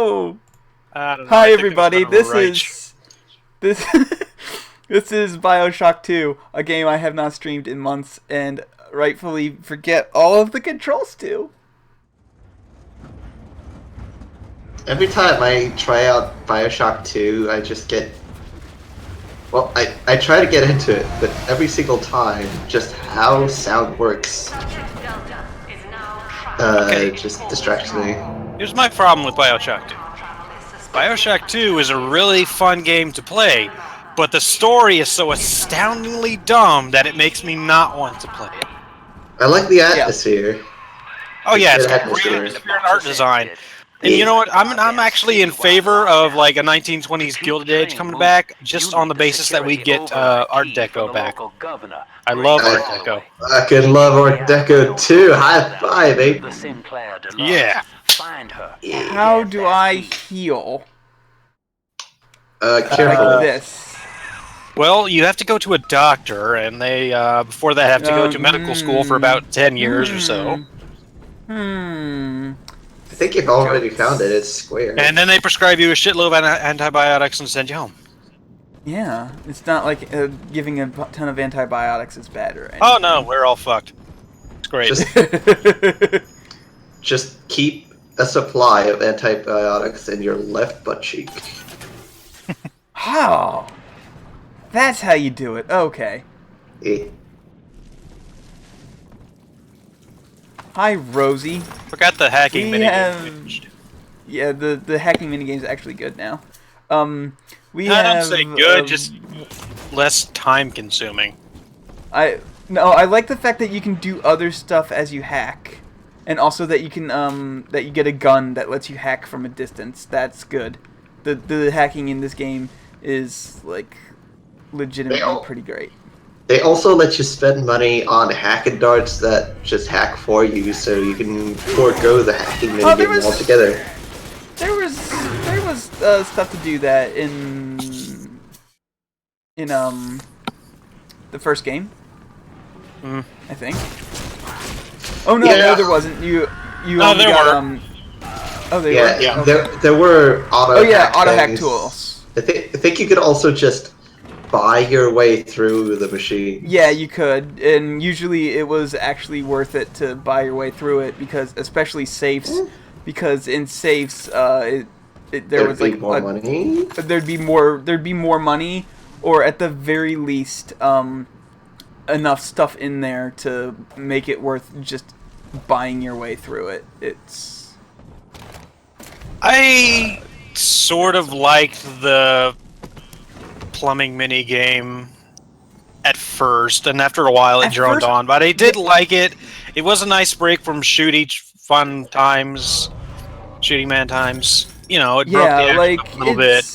go! I don't know, Hi I think it was everybody, kind of this right. is... This is Bioshock 2, a game I have not streamed in months, and rightfully forget all of the controls to. Every time I try out Bioshock 2, I just get... Well, I try to get into it, but every single time, just how sound works just distracts me. Here's my problem with Bioshock 2. Bioshock 2 is a really fun game to play, but the story is so astoundingly dumb that it makes me not want to play it. I like the atmosphere. Oh yeah, it's Good got atmosphere. great atmosphere and art design. And you know what? I'm actually in favor of like a 1920s Gilded Age coming back, just on the basis that we get Art Deco back. I love Art Deco. I can love Art Deco too. High five, baby. Yeah. How do I heal? Careful. This. Well, you have to go to a doctor, and they before that have to go to medical school for about 10 years or so. I think you've already found it. It's square. And then they prescribe you a shitload of antibiotics and send you home. Yeah, it's not like giving a ton of antibiotics is bad or anything. Oh no, we're all fucked. It's great. Just keep a supply of antibiotics in your left butt cheek. How? That's how you do it. Okay. Eh. Hi, Rosie. Forgot the hacking We minigame. have- Yeah, the hacking minigame is actually good now. We I have. don't say good, just less time consuming. I like the fact that you can do other stuff as you hack, and also that you can that you get a gun that lets you hack from a distance. That's good. The hacking in this game is like legitimately pretty great. They also let you spend money on hacking darts that just hack for you, so you can forego the hacking minigame altogether. There was stuff to do that in the first game. I think. Oh no, no, there wasn't. You only there got were. Oh, they Yeah, were. yeah. Okay. There were auto. Auto hack tools. I think you could also just buy your way through the machine. Yeah, you could, and usually it was actually worth it to buy your way through it because, especially safes, because in safes, there was like more money. There'd be more money, or at the very least, enough stuff in there to make it worth just buying your way through it. I sort of liked the plumbing mini game at first, and after a while it droned on. But I did like it. It was a nice break from shooting man times. You know, it broke the action up a little bit.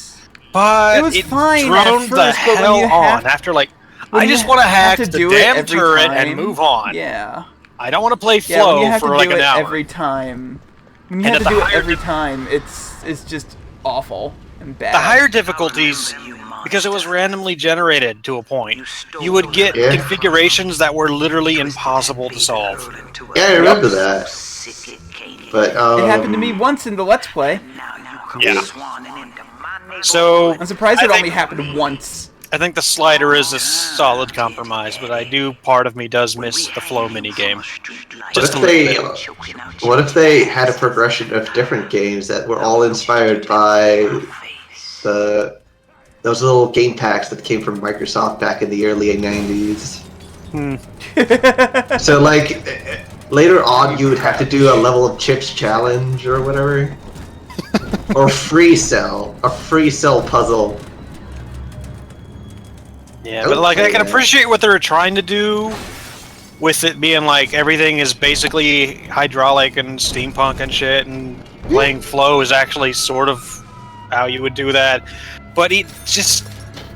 But it was fine droned at the first, but hell when you on. After like, I just want to hack the damn turret and move on. Yeah. I don't want to play Yeah, when Flow you have for to like do an it hour. every time. When you And have at to the do it higher every time, it's just awful and bad. The higher difficulties, because it was randomly generated to a point, you would get configurations that were literally impossible to solve. Yeah, I remember that. But it happened to me once in the Let's Play. Yeah. So I'm surprised it only happened once. I think the slider is a solid compromise, but part of me does miss the Flow minigame. What if they had a progression of different games that were all inspired by those little game packs that came from Microsoft back in the early 90s? So like later on you would have to do a level of chips challenge or whatever. Or a free cell puzzle. Yeah, but like I can appreciate what they were trying to do with it being like everything is basically hydraulic and steampunk and shit, and playing Flow is actually sort of how you would do that. But it just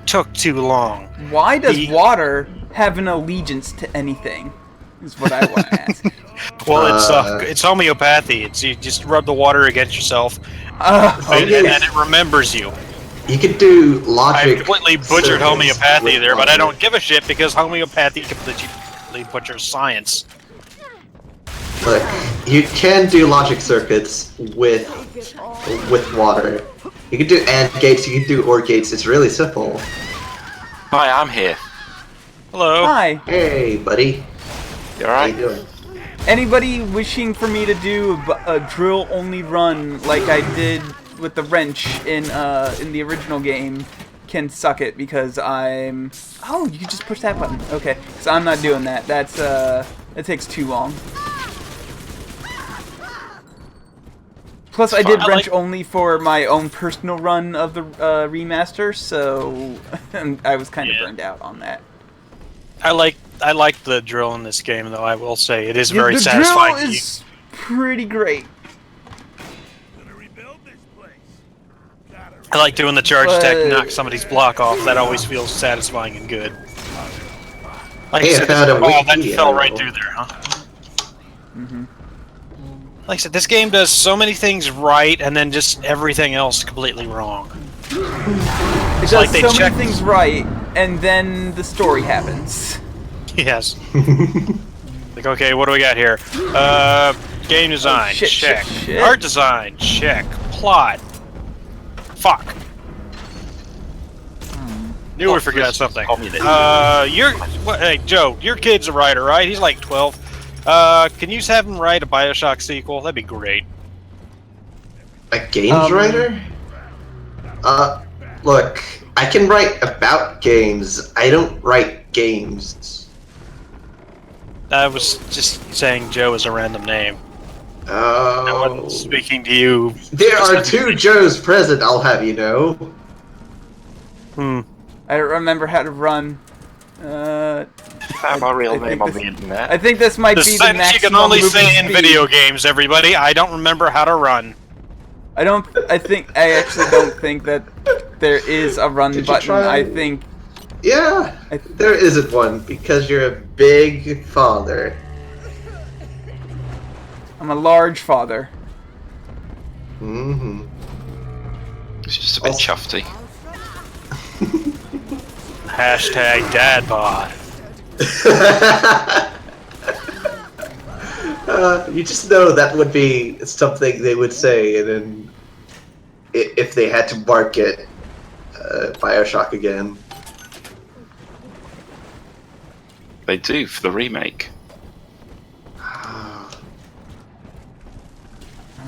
took too long. Why does water have an allegiance to anything? Is what I want to ask. Well, it's homeopathy. You just rub the water against yourself, and it remembers you. You could do logic. I completely butchered homeopathy there, but I don't give a shit because homeopathy completely butchers science. Look, you can do logic circuits with water. You can do AND gates, you can do OR gates, it's really simple. Hi, I'm here. Hello. Hi. Hey, buddy. You How you alright? doing? Anybody wishing for me to do a drill-only run like I did with the wrench in the original game can suck it because I'm... Oh, you can just push that button. Okay, so I'm not doing that. That's, it takes too long. Plus, I did I wrench like- only for my own personal run of the remaster, so I was kind of burned out on that. I like the drill in this game, though. I will say it is Yeah, very the satisfying. drill is pretty great. I like doing the charge attack to But- knock somebody's block off. That always feels satisfying and good. Like Hey, I I said, found a that wiki fell right article. through there, huh? Like I said, this game does so many things right, and then just everything else completely wrong. It does like they so many checked- things right, and then the story happens. Yes. Like, okay, what do we got here? Game design, shit, check. shit, shit. Art design, check. Plot. Fuck. Knew we forgot something. Communist. Hey, Joe, your kid's a writer, right? He's like 12. Can you just have him write a Bioshock sequel? That'd be great. A games writer? Look, I can write about games. I don't write games. I was just saying Joe is a random name. I Oh. wasn't speaking to you. There are two Joes present, I'll have you know. I don't remember how to run. Found my real I name think on this- the internet. I think this might The be the sentence maximum you can only movement say in speed. video games, everybody. I don't remember how to run. I actually don't think that there is a run Did you button. try- I think Yeah, there isn't one because you're a big father. I'm a large father. Mm-hmm. It's just a bit chufty. Hashtag dadbod. You just know that would be something they would say, and then if they had to market Bioshock again. They do for the remake.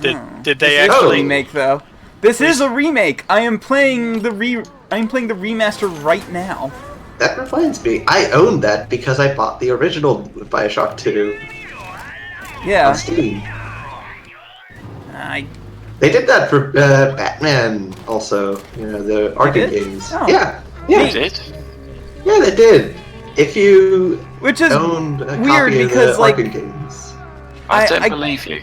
Did they This is a actually? remake though? This is a remake. I am playing the remaster right now. That reminds me, I own that because I bought the original Bioshock 2 on Yeah. Steam. I They did that for Batman also, you know, the Arkham did? games. Oh. Yeah, They yeah, did? yeah, they did. If you which is owned a weird copy because of the like Arkham games. I don't I- believe you.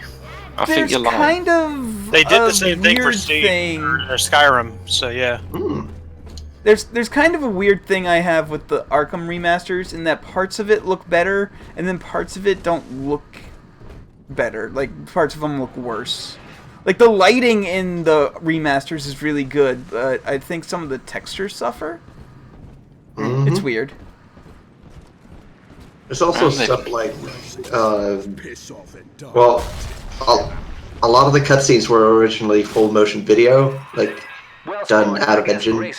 I think there's you're lying. kind of They did a the same thing for weird Steam thing. or Skyrim. So yeah. Hmm. There's kind of a weird thing I have with the Arkham remasters in that parts of it look better and then parts of it don't look better. Like parts of them look worse. Like the lighting in the remasters is really good, but I think some of the textures suffer. Mhm. It's weird. There's also And they- stuff like, well, a lot of the cutscenes were originally full motion video, like done out of engine.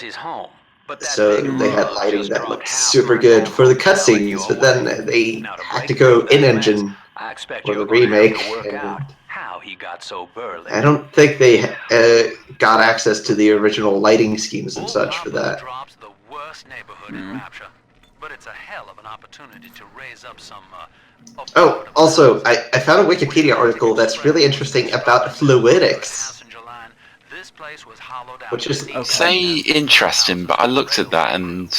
So they had lighting that looked super good for the cutscenes, but then they had to go in engine for the remake. And I don't think they got access to the original lighting schemes and such for that. Oh, also, I found a Wikipedia article that's really interesting about fluidics, which is Say interesting, but I looked at that and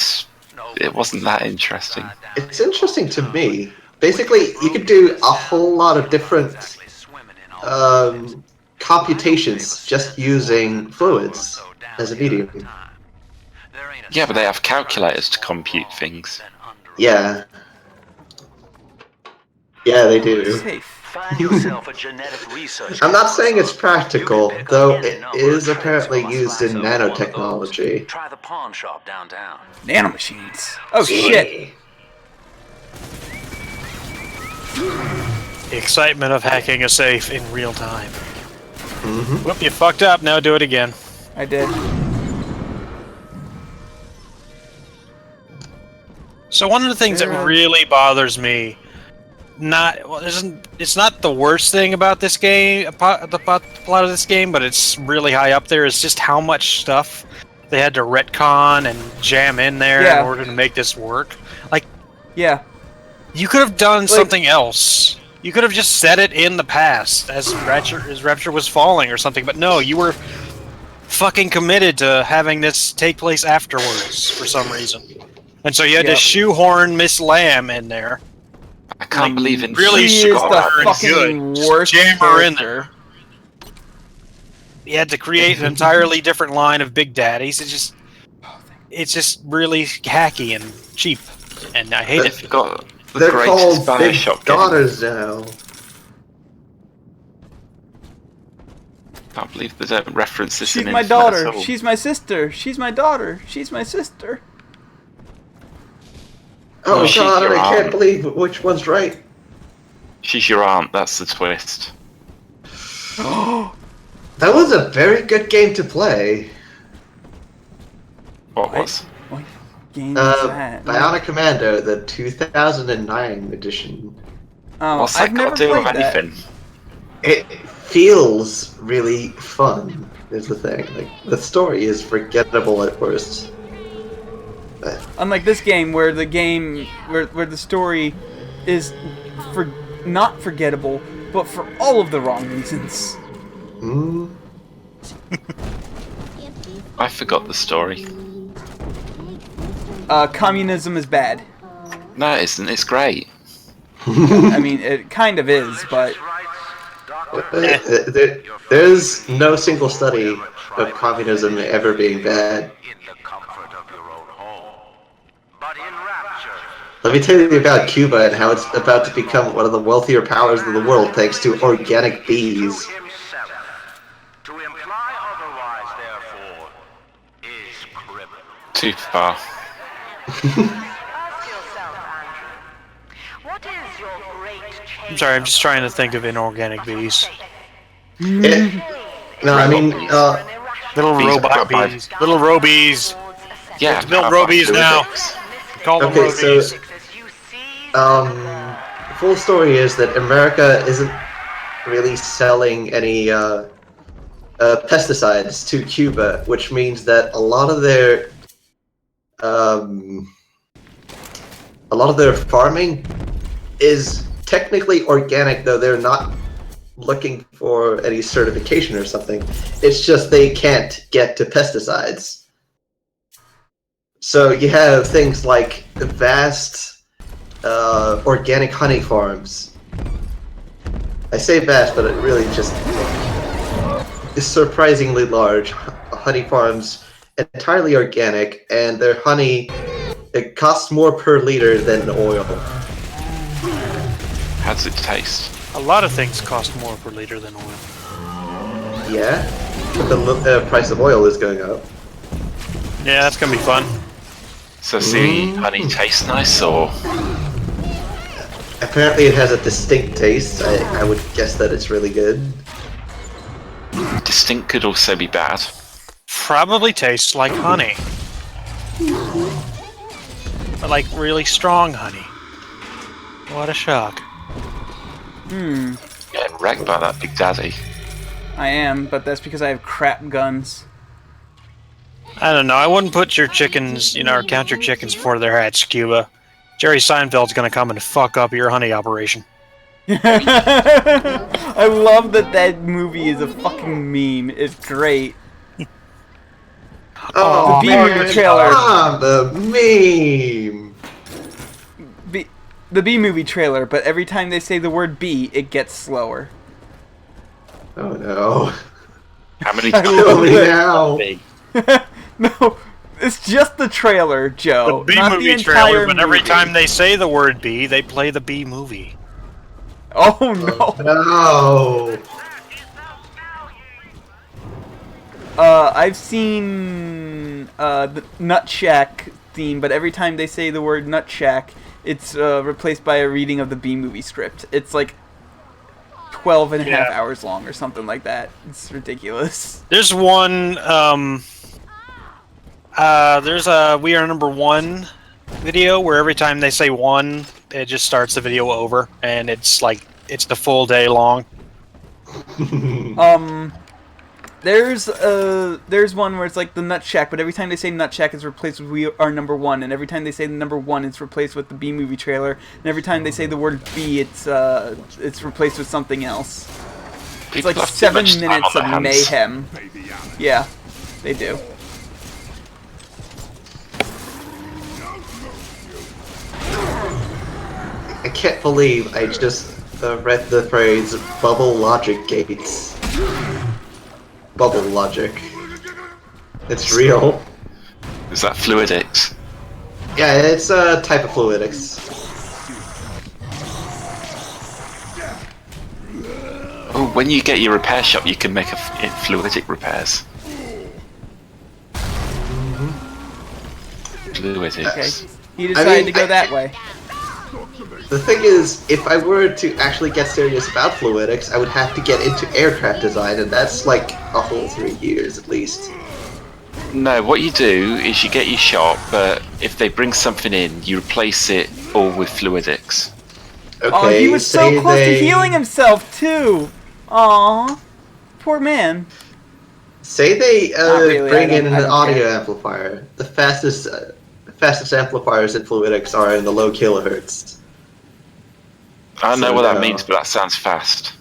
it wasn't that interesting. it's interesting to me. Basically, you could do a whole lot of different computations just using fluids as a medium. Yeah, but they have calculators to compute things. Yeah. Yeah, they do. Safe. Find yourself a genetic research. I'm not saying it's practical, You can pick up though any it number is of traits apparently from a used in slice of one of those. nanotechnology. Try the pawn shop downtown. Nanomachines. Oh shit. The excitement of hacking a safe in real time. Mm-hmm. Whoop, you fucked up. Now do it again. I did. So one of the things that really bothers me, it's not the worst thing about this game, about the plot of this game, but it's really high up there. Is just how much stuff they had to retcon and jam in there in order to make this work. Like, yeah, you could have done something else. You could have just set it in the past as Rapture was falling or something. But no, you were fucking committed to having this take place afterwards for some reason. And so you had to shoehorn Miss Lamb in there. I can't believe it. Really, she is the fucking worst jam her in character. there. You had to create an entirely different line of Big Daddies. It's just really hacky and cheap, and I hate it. They've got the They're greatest called Big Bioshock game. Daughters now. Can't believe they don't reference this She's in my Infinite daughter. Soul. She's my sister. She's my daughter. She's my sister. Oh No, she's god, your I can't aunt. believe which one's right. She's your aunt, that's the twist. That was a very good game to play. What was? What game is that? Bionic Commando, the 2009 edition. Oh, What's I've that got never to do with played that. anything? It feels really fun, is the thing. Like, the story is forgettable at worst. Unlike this game, where the story is not forgettable, but for all of the wrong reasons. Mm. I forgot the story. Communism is bad. No, it isn't. It's great. I mean, it kind of is, but There's no single study of communism ever being bad. Let me tell you about Cuba and how it's about to become one of the wealthier powers in the world thanks to organic bees. Too far. I'm sorry, I'm just trying to think of inorganic bees. No, I mean, Little Bees robot are bad. bees. Little robies. Yeah, Let's build I've robies now. Rubik's. Call them okay, so, robies. full story is that America isn't really selling any, pesticides to Cuba, which means that a lot of their farming is technically organic, though they're not looking for any certification or something. It's just they can't get to pesticides. So you have things like vast organic honey farms. I say vast, but it really just is surprisingly large. Honey farms, entirely organic, and their honey, it costs more per liter than oil. How does it taste? A lot of things cost more per liter than oil. Yeah, but the price of oil is going up. Yeah, that's gonna be fun. So see, honey tastes nice, or Apparently it has a distinct taste. I would guess that it's really good. distinct could also be bad. Probably tastes like honey. But like really strong honey. What a shock. Hmm. Getting wrecked by that Big Daddy. I am, but that's because I have crap guns. I don't know, I wouldn't put your chickens, or count your chickens before they're hatched, Cuba. Jerry Seinfeld's gonna come and fuck up your honey operation. I love that movie is a fucking meme. It's great. Oh, the B-movie trailer. The meme. The B-movie trailer, but every time they say the word B, it gets slower. Oh no. How many I times love Only it. now. No, it's just the trailer, Joe. The not the B-movie entire trailer, but every movie. time they say the word B, they play the B-movie. Oh no. No. I've seen the Nut Shack theme, but every time they say the word Nut Shack, it's replaced by a reading of the B-movie script. It's like 12 and a half Yeah. hours long or something like that. It's ridiculous. There's one. There's a "We Are Number One" video where every time they say one, it just starts the video over, and it's like it's the full day long. There's one where it's like the Nut Shack, but every time they say Nut Shack, it's replaced with "We Are Number One," and every time they say the number one, it's replaced with the B movie trailer, and every time they say the word B, it's replaced with something else. It's People like have too 7 much time minutes on of their hands. mayhem. Yeah, they do. I can't believe I just read the phrase "bubble logic gates." Bubble logic. It's real. Is that fluidics? Yeah, it's a type of fluidics. Oh, when you get your repair shop, you can make fluidic repairs. Fluidics. Okay, he decided to go that way. The thing is, if I were to actually get serious about fluidics, I would have to get into aircraft design, and that's like a whole 3 years at least. No, what you do is you get your shop, but if they bring something in, you replace it all with fluidics. Okay, Oh, he was so say close to they- healing himself too. Aw, poor man. Say they really, bring I in don't an audio care. amplifier. The fastest amplifiers in fluidics are in the low kilohertz. I don't know So what that no. means, but that sounds fast.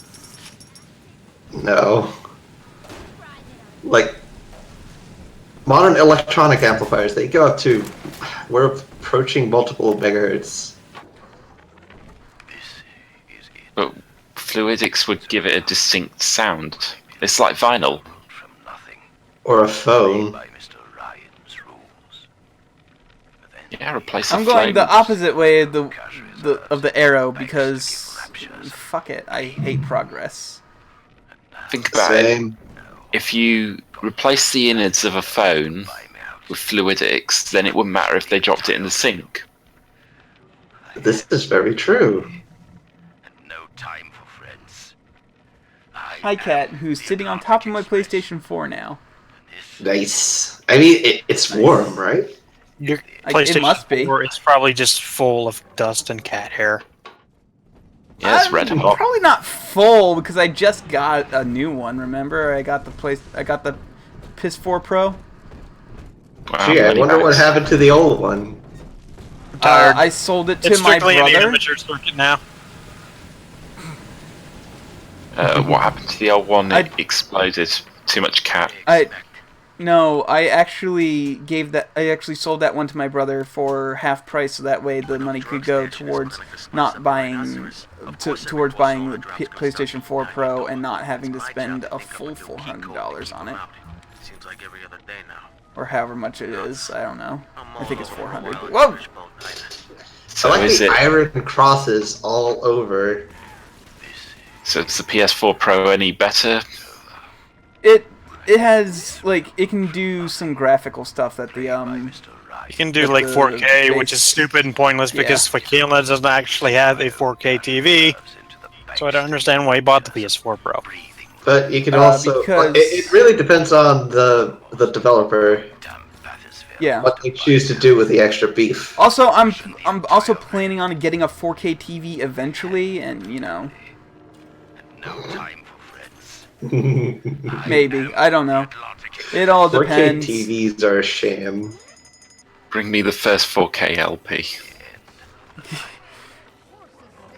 No. Like, modern electronic amplifiers, they go up to, we're approaching multiple megahertz. But fluidics would give it a distinct sound. It's like vinyl. Or a phone. Yeah, replace a I'm going the flame. opposite way of the arrow because fuck it, I hate progress. Think about it. Same. If you replace the innards of a phone with fluidics, then it wouldn't matter if they dropped it in the sink. This is very true. Hi, Cat, who's sitting on top of my PlayStation 4 now. Nice. I mean, it's warm, right? Your It PlayStation must be. 4 is probably just full of dust and cat hair. Yeah, it's red hot. Probably not full because I just got a new one. Remember, I got the PS4 Pro. Wow, Gee, I many wonder what bags. happened to the old one. Retired. I sold it to It's my strictly in the brother. amateur circuit now. What happened to the old one? It I- exploded. Too much cat. I actually sold that one to my brother for half price, so that way the money could go towards not buying, towards buying the PlayStation 4 Pro and not having to spend a full $400 on it, or however much it is. I don't know. I think it's 400. Whoa! So I like is the it? iron crosses all over. So is the PS4 Pro any better? It has it can do some graphical stuff that the You can do With like the 4K, which base- is stupid and pointless because Fakila doesn't actually have a 4K TV. So I don't understand why he bought the PS4 Pro. But you can also... because- It really depends on the developer, yeah. what they choose to do with the extra beef. Also, I'm also planning on getting a 4K TV eventually, and maybe, I don't know. It all 4K depends. TVs are a sham. Bring me the first 4K LP.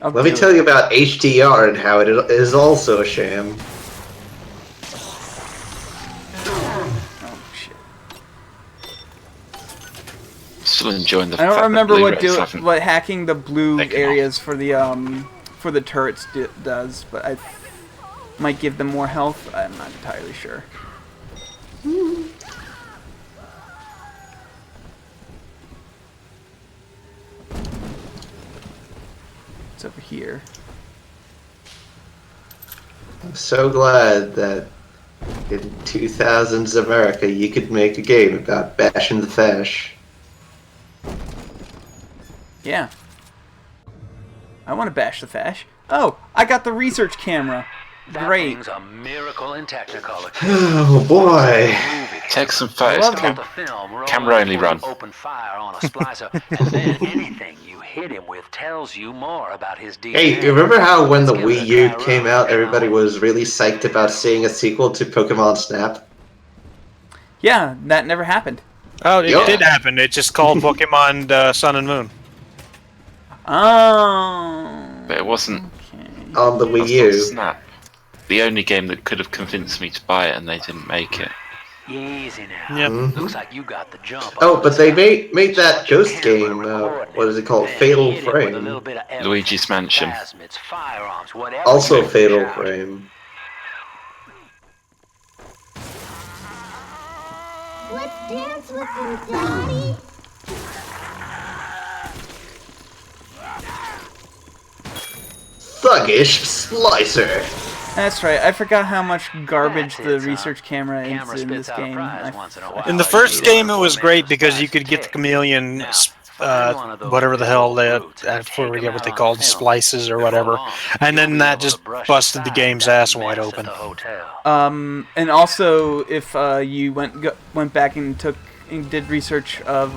I'll Let me do tell it. you about HDR and how it is also a sham. Oh shit! Still enjoying the I don't fact that remember Blu-rays haven't- what hacking the blue taken areas for the turrets does, but I might give them more health. I'm not entirely sure. It's over here. I'm so glad that in 2000s America you could make a game about bashing the fash. Yeah. I want to bash the fash. Oh, I got the research camera. That great. thing's a miracle in Technicolor. Oh boy. Take some photos. love Caught the film rolling Camera only before run. you open fire on a splicer, and then anything you hit him with tells you more about his DNA. Hey, you remember how when the Let's give it Wii a U try came run, out, shall everybody we? was really psyched about seeing a sequel to Pokemon Snap? Yeah, that never happened. Oh, it Yup. did happen. It's just called Pokemon Sun and Moon. Oh. But it wasn't. Okay. On the Wii That's not U. Snap. The only game that could have convinced me to buy it, and they didn't make it. Easy now. Yeah. Mhm. Looks like you got the jump. Oh, on but this they guy. made that Start your ghost camera game, recording what is it called? then Fatal hit it with a Frame. little bit of everything. Luigi's Mansion. Plasmids, firearms, whatever Also you Fatal shout. Frame. Let's dance with them, Daddy. Thuggish Slicer. That's right. I forgot how much garbage That's the it, son. research camera is Camera in this spits out a game. prize I once in a while. In the first game, it was great because you could get the chameleon, whatever the hell I forget what they called, splices or whatever, and then that just busted the game's ass wide open. And also, if you went back and did research of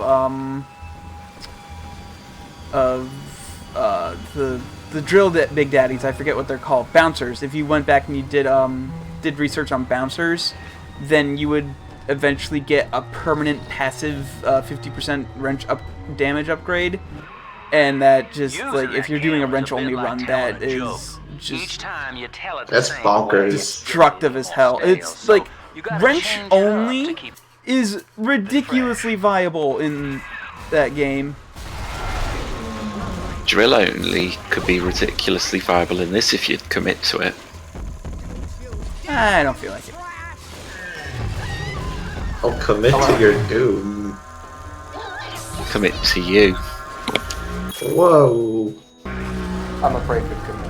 the drill Big Daddies, I forget what they're called, bouncers. If you went back and you did research on bouncers, then you would eventually get a permanent passive 50% wrench damage upgrade, and that just like if you're doing a wrench only run, that is just That's bonkers. destructive as hell. It's like wrench only is ridiculously viable in that game. Drill only could be ridiculously viable in this if you'd commit to it. I don't feel like it. I'll commit to your doom. Commit to you. Whoa. I'm afraid to commit.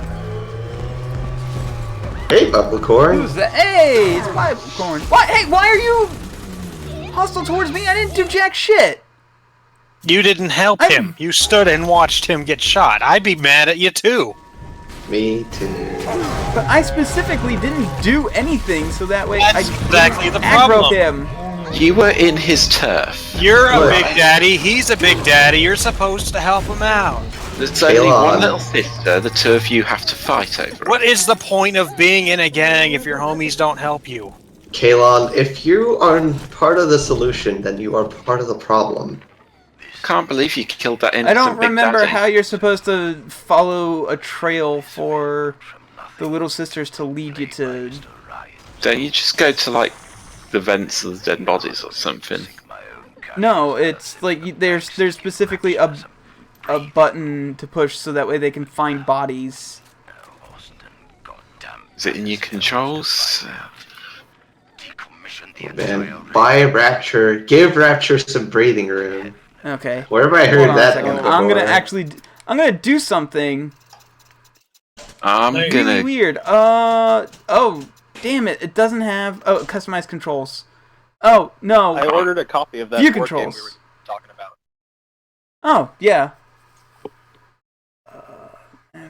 Hey, Bubblecorn. Who's that? Hey, it's Bioshock. What? Hey, why are you hostile towards me? I didn't do jack shit. You didn't help him. You stood and watched him get shot. I'd be mad at you too. Me too. But I specifically didn't do anything, so that way That's I exactly the aggro problem. him. You were in his turf. You're a Look. big daddy. He's a big daddy. You're supposed to help him out. There's only Kalon. one little sister. The two of you have to fight over. What is the point of being in a gang if your homies don't help you? Kalon, if you aren't part of the solution, then you are part of the problem. Can't believe you killed that innocent I don't Big remember Daddy. how you're supposed to follow a trail for the little sisters to lead you to. Don't you just go to like the vents of the dead bodies or something? No, it's like there's specifically a button to push so that way they can find bodies. Is it in your controls? Man, buy Rapture. Give Rapture some breathing room. Okay. Where have I Hold heard on a that second. before? I'm gonna do something I'm really gonna. weird. Oh, damn it! It doesn't have customized controls. Oh no. I ordered a copy of that View board game controls. we were talking about. Oh yeah.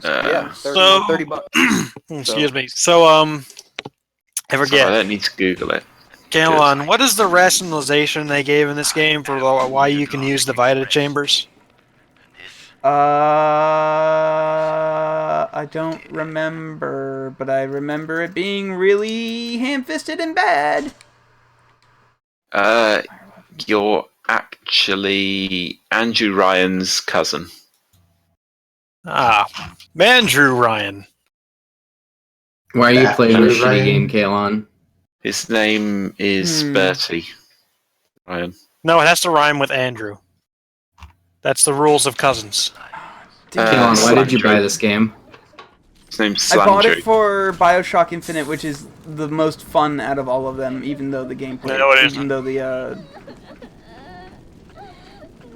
Yeah, So- 30 bucks. Excuse me. So, I Sorry, I forget. don't need to Google it. Galen, what is the rationalization they gave in this game for why you can use the Vita chambers? I don't remember, but I remember it being really ham-fisted and bad. You're actually Andrew Ryan's cousin. Ah, Andrew Ryan. Why are you That playing this Ryan? shitty game, Kalon? His name is Bertie. Ryan. No, it has to rhyme with Andrew. That's the rules of cousins. Kalon, why did you Slandrew. buy this game? His name's I bought it Slandrew. for Bioshock Infinite, which is the most fun out of all of them, even though the gameplay, No, it isn't. even though the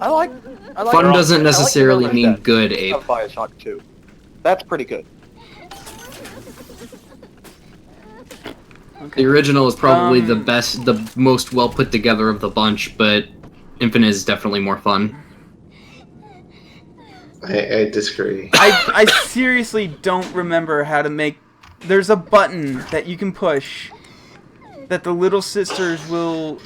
I like Fun doesn't I like necessarily the mean design good, Ape. of Bioshock 2. That's pretty good. The original is probably Um, the best, the most well put together of the bunch, but Infinite is definitely more fun. I disagree. I seriously don't remember how to make there's a button that you can push that the little sisters will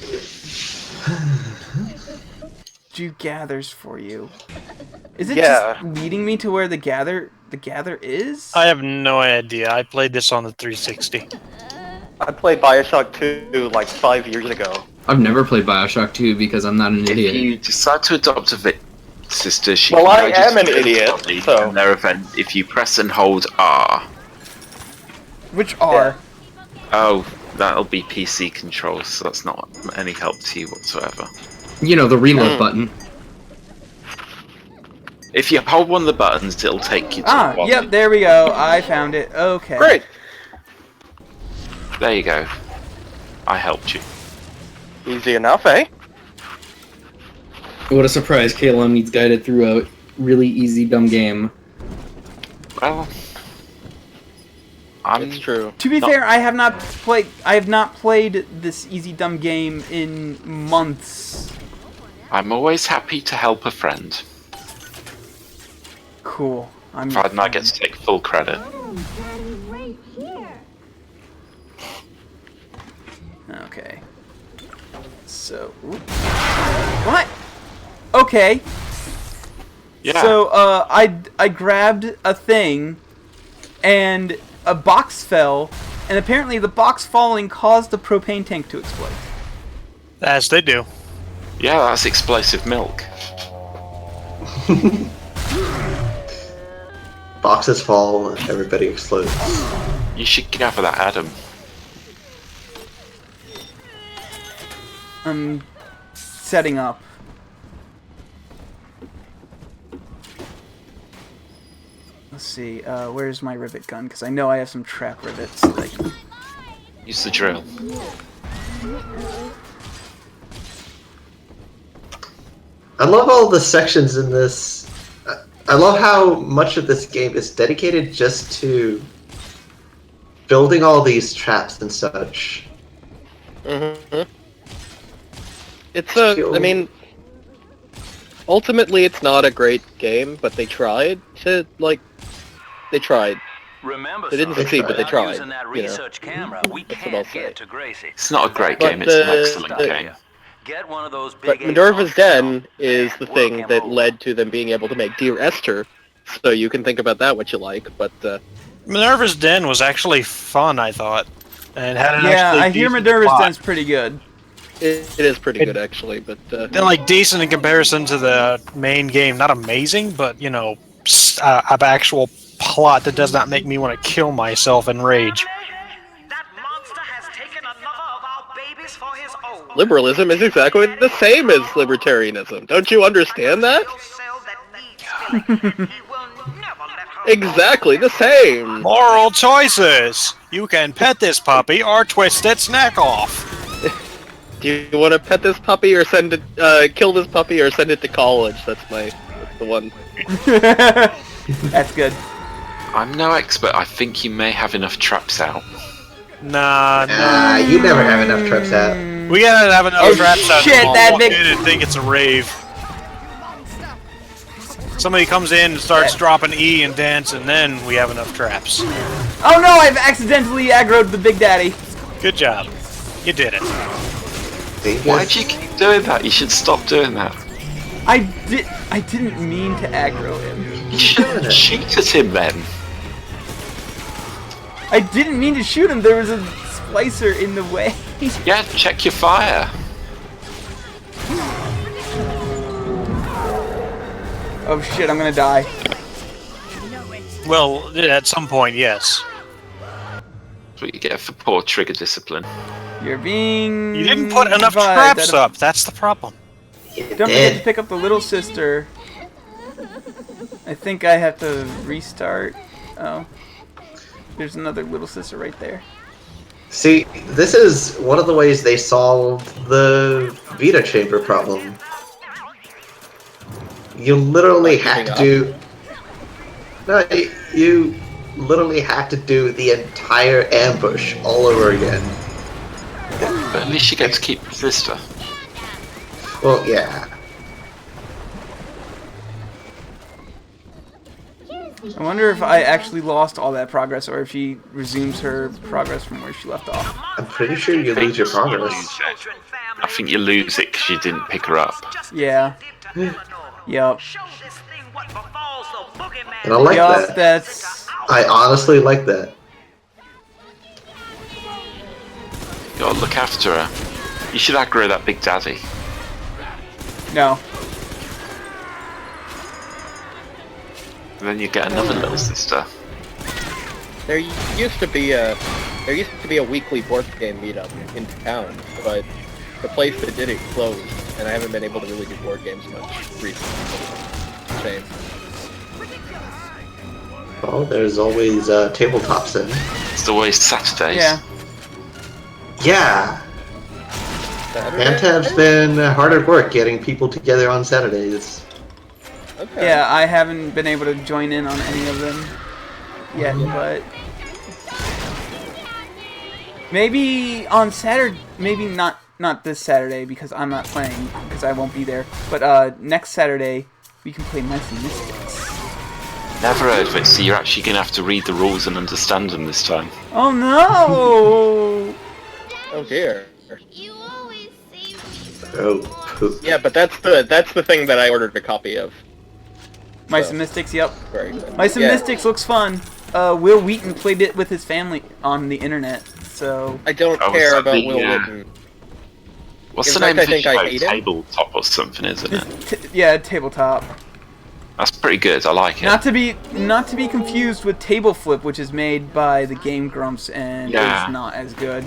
do gathers for you. Is it just leading me to where the gather is? I have no idea. I played this on the 360. I played Bioshock 2 like 5 years ago. I've never played Bioshock 2 because I'm not an idiot. If you decide to adopt a sister, she Well, can I am an idiot, so... in their event if you press and hold R. Which R? Oh, that'll be PC controls, so that's not any help to you whatsoever. You know, the reload button. If you hold one of the buttons, it'll take you to one. Yep, there we go. I found it. Okay. Great! There you go. I helped you. Easy enough, eh? What a surprise, KLM needs guided through a really easy, dumb game. Well, It's true. To be fair, I have not played this easy dumb game in months. I'm always happy to help a friend. Cool. Provided I get to take full credit. Right here. Okay. So, what? Okay. Yeah. So, I grabbed a thing, and a box fell, and apparently the box falling caused the propane tank to explode. As they do. Yeah, that's explosive milk. Boxes fall, everybody explodes. You should gather that, Adam. I'm setting up. Let's see, where's my rivet gun? Because I know I have some trap rivets that I can... Use the drill. I love all the sections in this. I love how much of this game is dedicated just to building all these traps and such. Mm-hmm. It's I mean, ultimately it's not a great game, but they tried to, like, they tried. Remember, They didn't son, succeed, but they without tried, using that you know. research camera, we That's what I'll can't get say. to Gracie. It's not a great But game, it's an excellent the- game. Get one of those But big Minerva's Den is the Work thing him that over. led to them being able to make Dear Esther, so you can think about that what you like, but Minerva's Den was actually fun, I thought. And had an Yeah, actually I hear decent Minerva's plot. Den's pretty good. it is pretty good actually, but They're like decent in comparison to the main game. Not amazing, but you know, an actual plot that does not make me want to kill myself in rage. That monster has taken another of our babies for his own. liberalism is exactly the same as libertarianism. Don't you understand that? Exactly the same. Moral choices. You can pet this puppy or twist its neck off. Do you want to pet this puppy or send it, kill this puppy or send it to college? That's the one. That's good. I'm no expert, I think you may have enough traps out. Nah, no. You never have enough traps out. We gotta have enough Oh, traps out shit, to that walk big- in and think it's a rave. Somebody comes in and starts dropping E and dance, and then we have enough traps. Oh no, I've accidentally aggroed the Big Daddy. Good job. You did it. Why'd you keep doing that? You should stop doing that. I didn't mean to aggro him. You should shoot at him then. I didn't mean to shoot him. There was a splicer in the way. Yeah, check your fire. Oh shit, I'm gonna die. Well, at some point, yes. That's what you get for poor trigger discipline. You're being... You didn't put enough advised traps that- up. That's the problem. Don't forget to pick up the little sister. I think I have to restart. Oh. There's another little sister right there. See, this is one of the ways they solved the Vita chamber problem. You literally have to do... No, you literally have to do the entire ambush all over again. But at least you get to keep the sister. Well, yeah. I wonder if I actually lost all that progress, or if she resumes her progress from where she left off. I'm pretty sure you lose your progress. I think you lose it because you didn't pick her up. Yeah. Yup. And I like Yup, that. that's... I honestly like that. You gotta look after her. You should aggro that big daddy. No. And then you get another little sister. There used to be a weekly board game meetup in town, but the place that did it closed, and I haven't been able to really do board games much recently. Shame. Well, there's always tabletops in. It's always Saturdays. Yeah. Yeah. Mantab's been hard at work getting people together on Saturdays. Okay. Yeah, I haven't been able to join in on any of them yet, but... Maybe on Saturday, maybe not this Saturday because I'm not playing, because I won't be there, but next Saturday we can play Mice and Mystics. Never heard of it, so you're actually going to have to read the rules and understand them this time. Oh no! Oh dear. You always save me. Oh, poop. Yeah, but that's the thing that I ordered a copy of. Mice and Mystics, yep. Very good. Mice and Yeah. Mystics looks fun. Will Wheaton played it with his family on the internet, so... I don't Oh, care is that about the, Will Witten. What's In the fact, name I of the think I show? hate him. Tabletop or something, isn't it? Yeah, tabletop. That's pretty good, I like it. Not to be confused with Table Flip, which is made by the Game Grumps and Yeah. is not as good.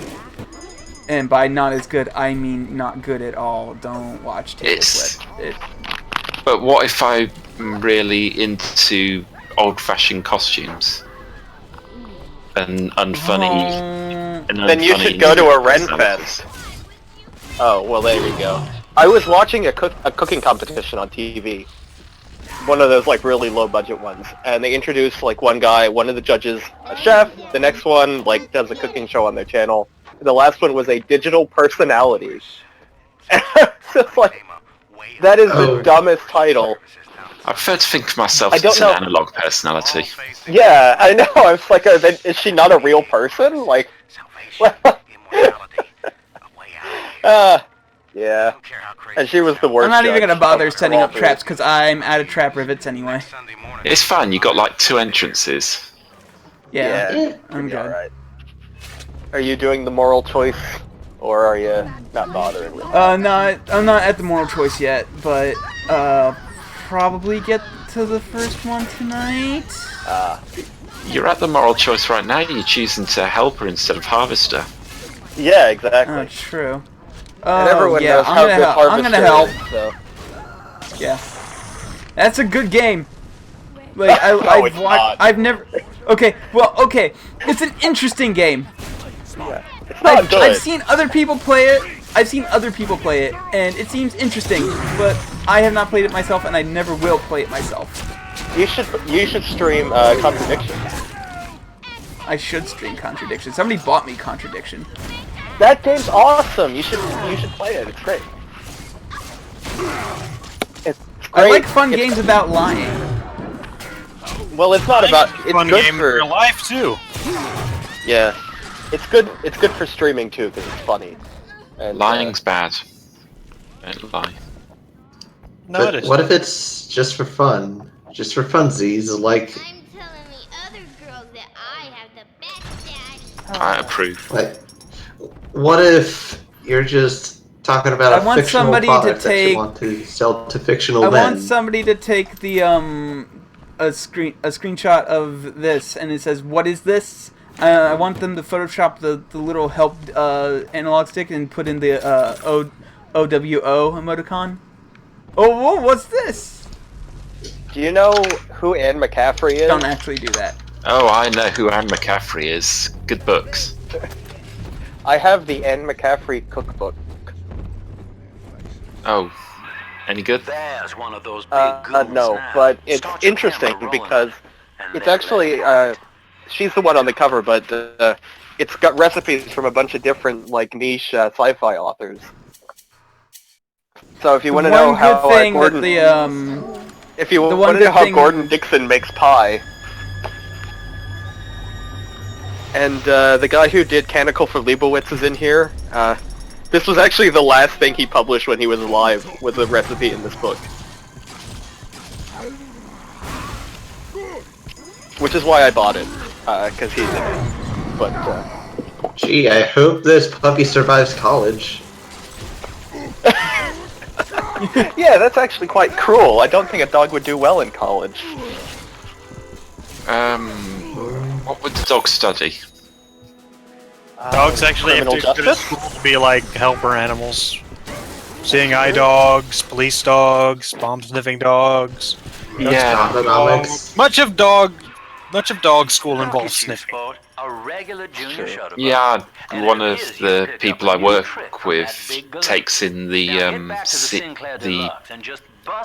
And by not as good, I mean not good at all. Don't watch Table Flip. But what if I'm really into old-fashioned costumes? And unfunny... Then you should go to a Renfest. Oh, well there you go. I was watching a cooking competition on TV. One of those like really low budget ones. And they introduced like one guy, one of the judges, a chef, the next one like does a cooking show on their channel. And the last one was a digital personality. And it's just like, that is the dumbest title. I prefer to think of myself I don't as know. an analog personality. Yeah, I know. I was like, is she not a real person? Like, yeah. And she was the worst. I'm not even judge gonna bother of setting all up three. traps because I'm out of trap rivets anyway. It's fine, you got like 2 entrances. Yeah, Yeah, I'm good. alright. Are you doing the moral choice, or are you not bothering with it? I'm not at the moral choice yet, but probably get to the first one tonight. You're at the moral choice right now, you're choosing to help her instead of harvest her. Yeah, exactly. Oh, true. And everyone yeah, knows how good I'm gonna help. Harvester is, so. Yeah, that's a good game. Like No, it's not. I've never. Okay, well, okay, it's an interesting game. Yeah. It's not good. I've seen other people play it. And it seems interesting, but I have not played it myself, and I never will play it myself. You should stream Contradiction. I should stream Contradiction. Somebody bought me Contradiction. That game's awesome. You should play it. It's great. It's great. I like fun games about lying. Well, it's not about. It's Fun good game for in real life too. Yeah, it's good. It's good for streaming too because it's funny. And, Lying's bad. Don't lie. No, But it is. what if it's just for fun? Just for funsies, like... I'm telling the other girls that I have the best daddy. I approve. Like, what if you're just talking about I a want fictional somebody to product that take- you want to sell to fictional I men? want somebody to take the a screenshot of this, and it says, "What is this?" I want them to Photoshop the little help analog stick and put in the OWO emoticon. Oh, whoa, what's this? Do you know who Anne McCaffrey is? Don't actually do that. Oh, I know who Anne McCaffrey is. Good books. I have the Anne McCaffrey cookbook. Oh, any good? There's one of those big goons No, now. but it's Start your interesting camera rolling, because and it's then actually let she's the one on the cover, but it's got recipes from a bunch of different like niche sci-fi authors. So if you want to know how thing Gordon, that the if you the one want to know good how thing- Gordon Dixon makes pie, And the guy who did Canticle for Leibowitz is in here. This was actually the last thing he published when he was alive, was a recipe in this book. Which is why I bought it, because he's in it. But, Gee, I hope this puppy survives college. yeah, that's actually quite cruel. I don't think a dog would do well in college. What would the dog study? Dogs actually have to criminal go to justice? school to be like helper animals. Seeing eye dogs, police dogs, bomb sniffing dogs. Yeah. Economics. Much of dog school involves sniffing. A regular junior shuttle. Yeah, one of the people I work with takes in the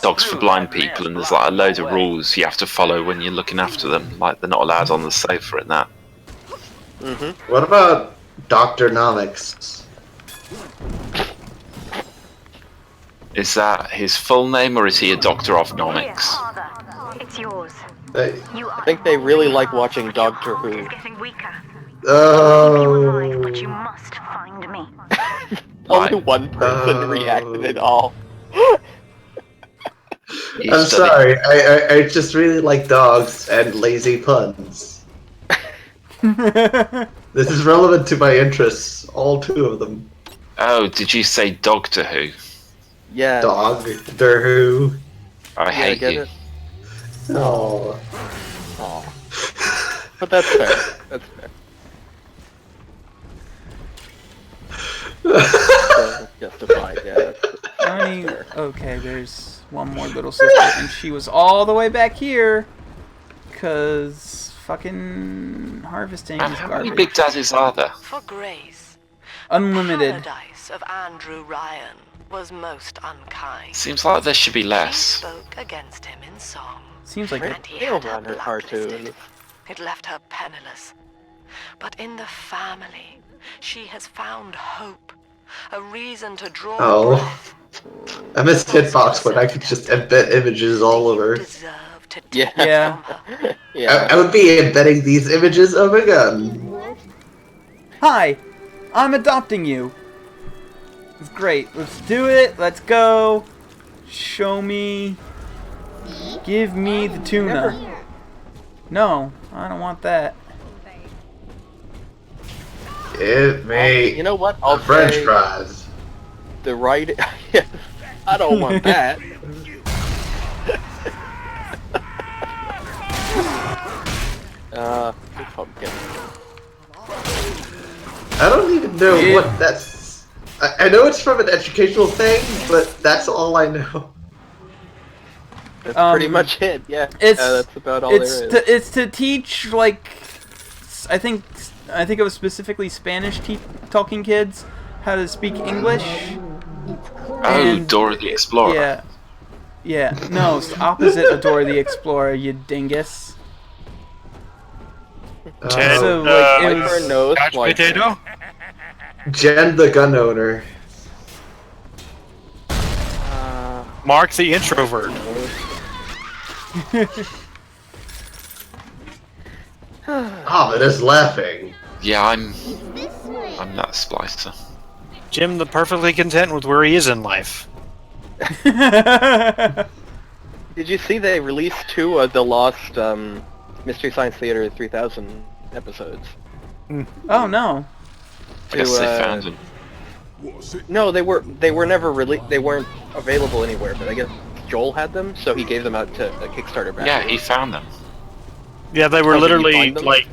dogs for blind people, and there's like a load of rules you have to follow when you're looking after them. Like they're not allowed on the sofa and that. What about Dr. Nomics? Is that his full name, or is he a doctor of nomics? It's yours. I think they really like watching Doctor Who. It's getting weaker. Oh. But you must find me. Only one person reacted at all. I'm sorry, I just really like dogs and lazy puns. This is relevant to my interests, all two of them. Oh, did you say Doctor Who? Yeah. Doctor Who. I hate get you. it? Oh. But that's fair. That's fair. Justified, yeah. Okay, there's one more little sister, and she was all the way back here, cause fucking harvesting is How many garbage. Big Daddies are there? For Grace, Unlimited. paradise of Andrew Ryan was most unkind. Seems like there should be She less. spoke against him in song. Seems like it. And he Nailed had her on her blacklisted. cartoon. It left her penniless. But in the family, she has found hope. A reason to draw Oh. breath. I miss Hitbox when I could just embed images all over. Deserve to Yeah. take Yeah. from her. Yeah. I would be embedding these images of a gun. Hi, I'm adopting you. It's great. Let's do it. Let's go. Show me. Give me the tuna. No, I don't want that. Give me You know what? I'll French say fries. the right. Yeah, I don't want that. Pumpkin. I don't even know what that's. I know it's from an educational thing, but that's all I know. That's pretty much it. Yeah. It's that's about all it's there is. it's to teach, like, I think it was specifically Spanish talking kids how to speak English. Oh, And- Dora the Explorer. Yeah. Yeah. No, it's the opposite of Dora the Explorer, you dingus. So, like, it was... White nose, Couch white potato? Jen the gun owner. Mark the introvert. Hobbit is laughing. Yeah, I'm not a splicer. Jim the perfectly content with where he is in life. Did you see they released 2 of the lost Mystery Science Theater 3000 episodes? Oh no. I guess To, they found them. No, they were never released. They weren't available anywhere. But I guess Joel had them, so he gave them out to a Kickstarter back. Yeah, he found them. Yeah, they were Oh, did you literally find them? like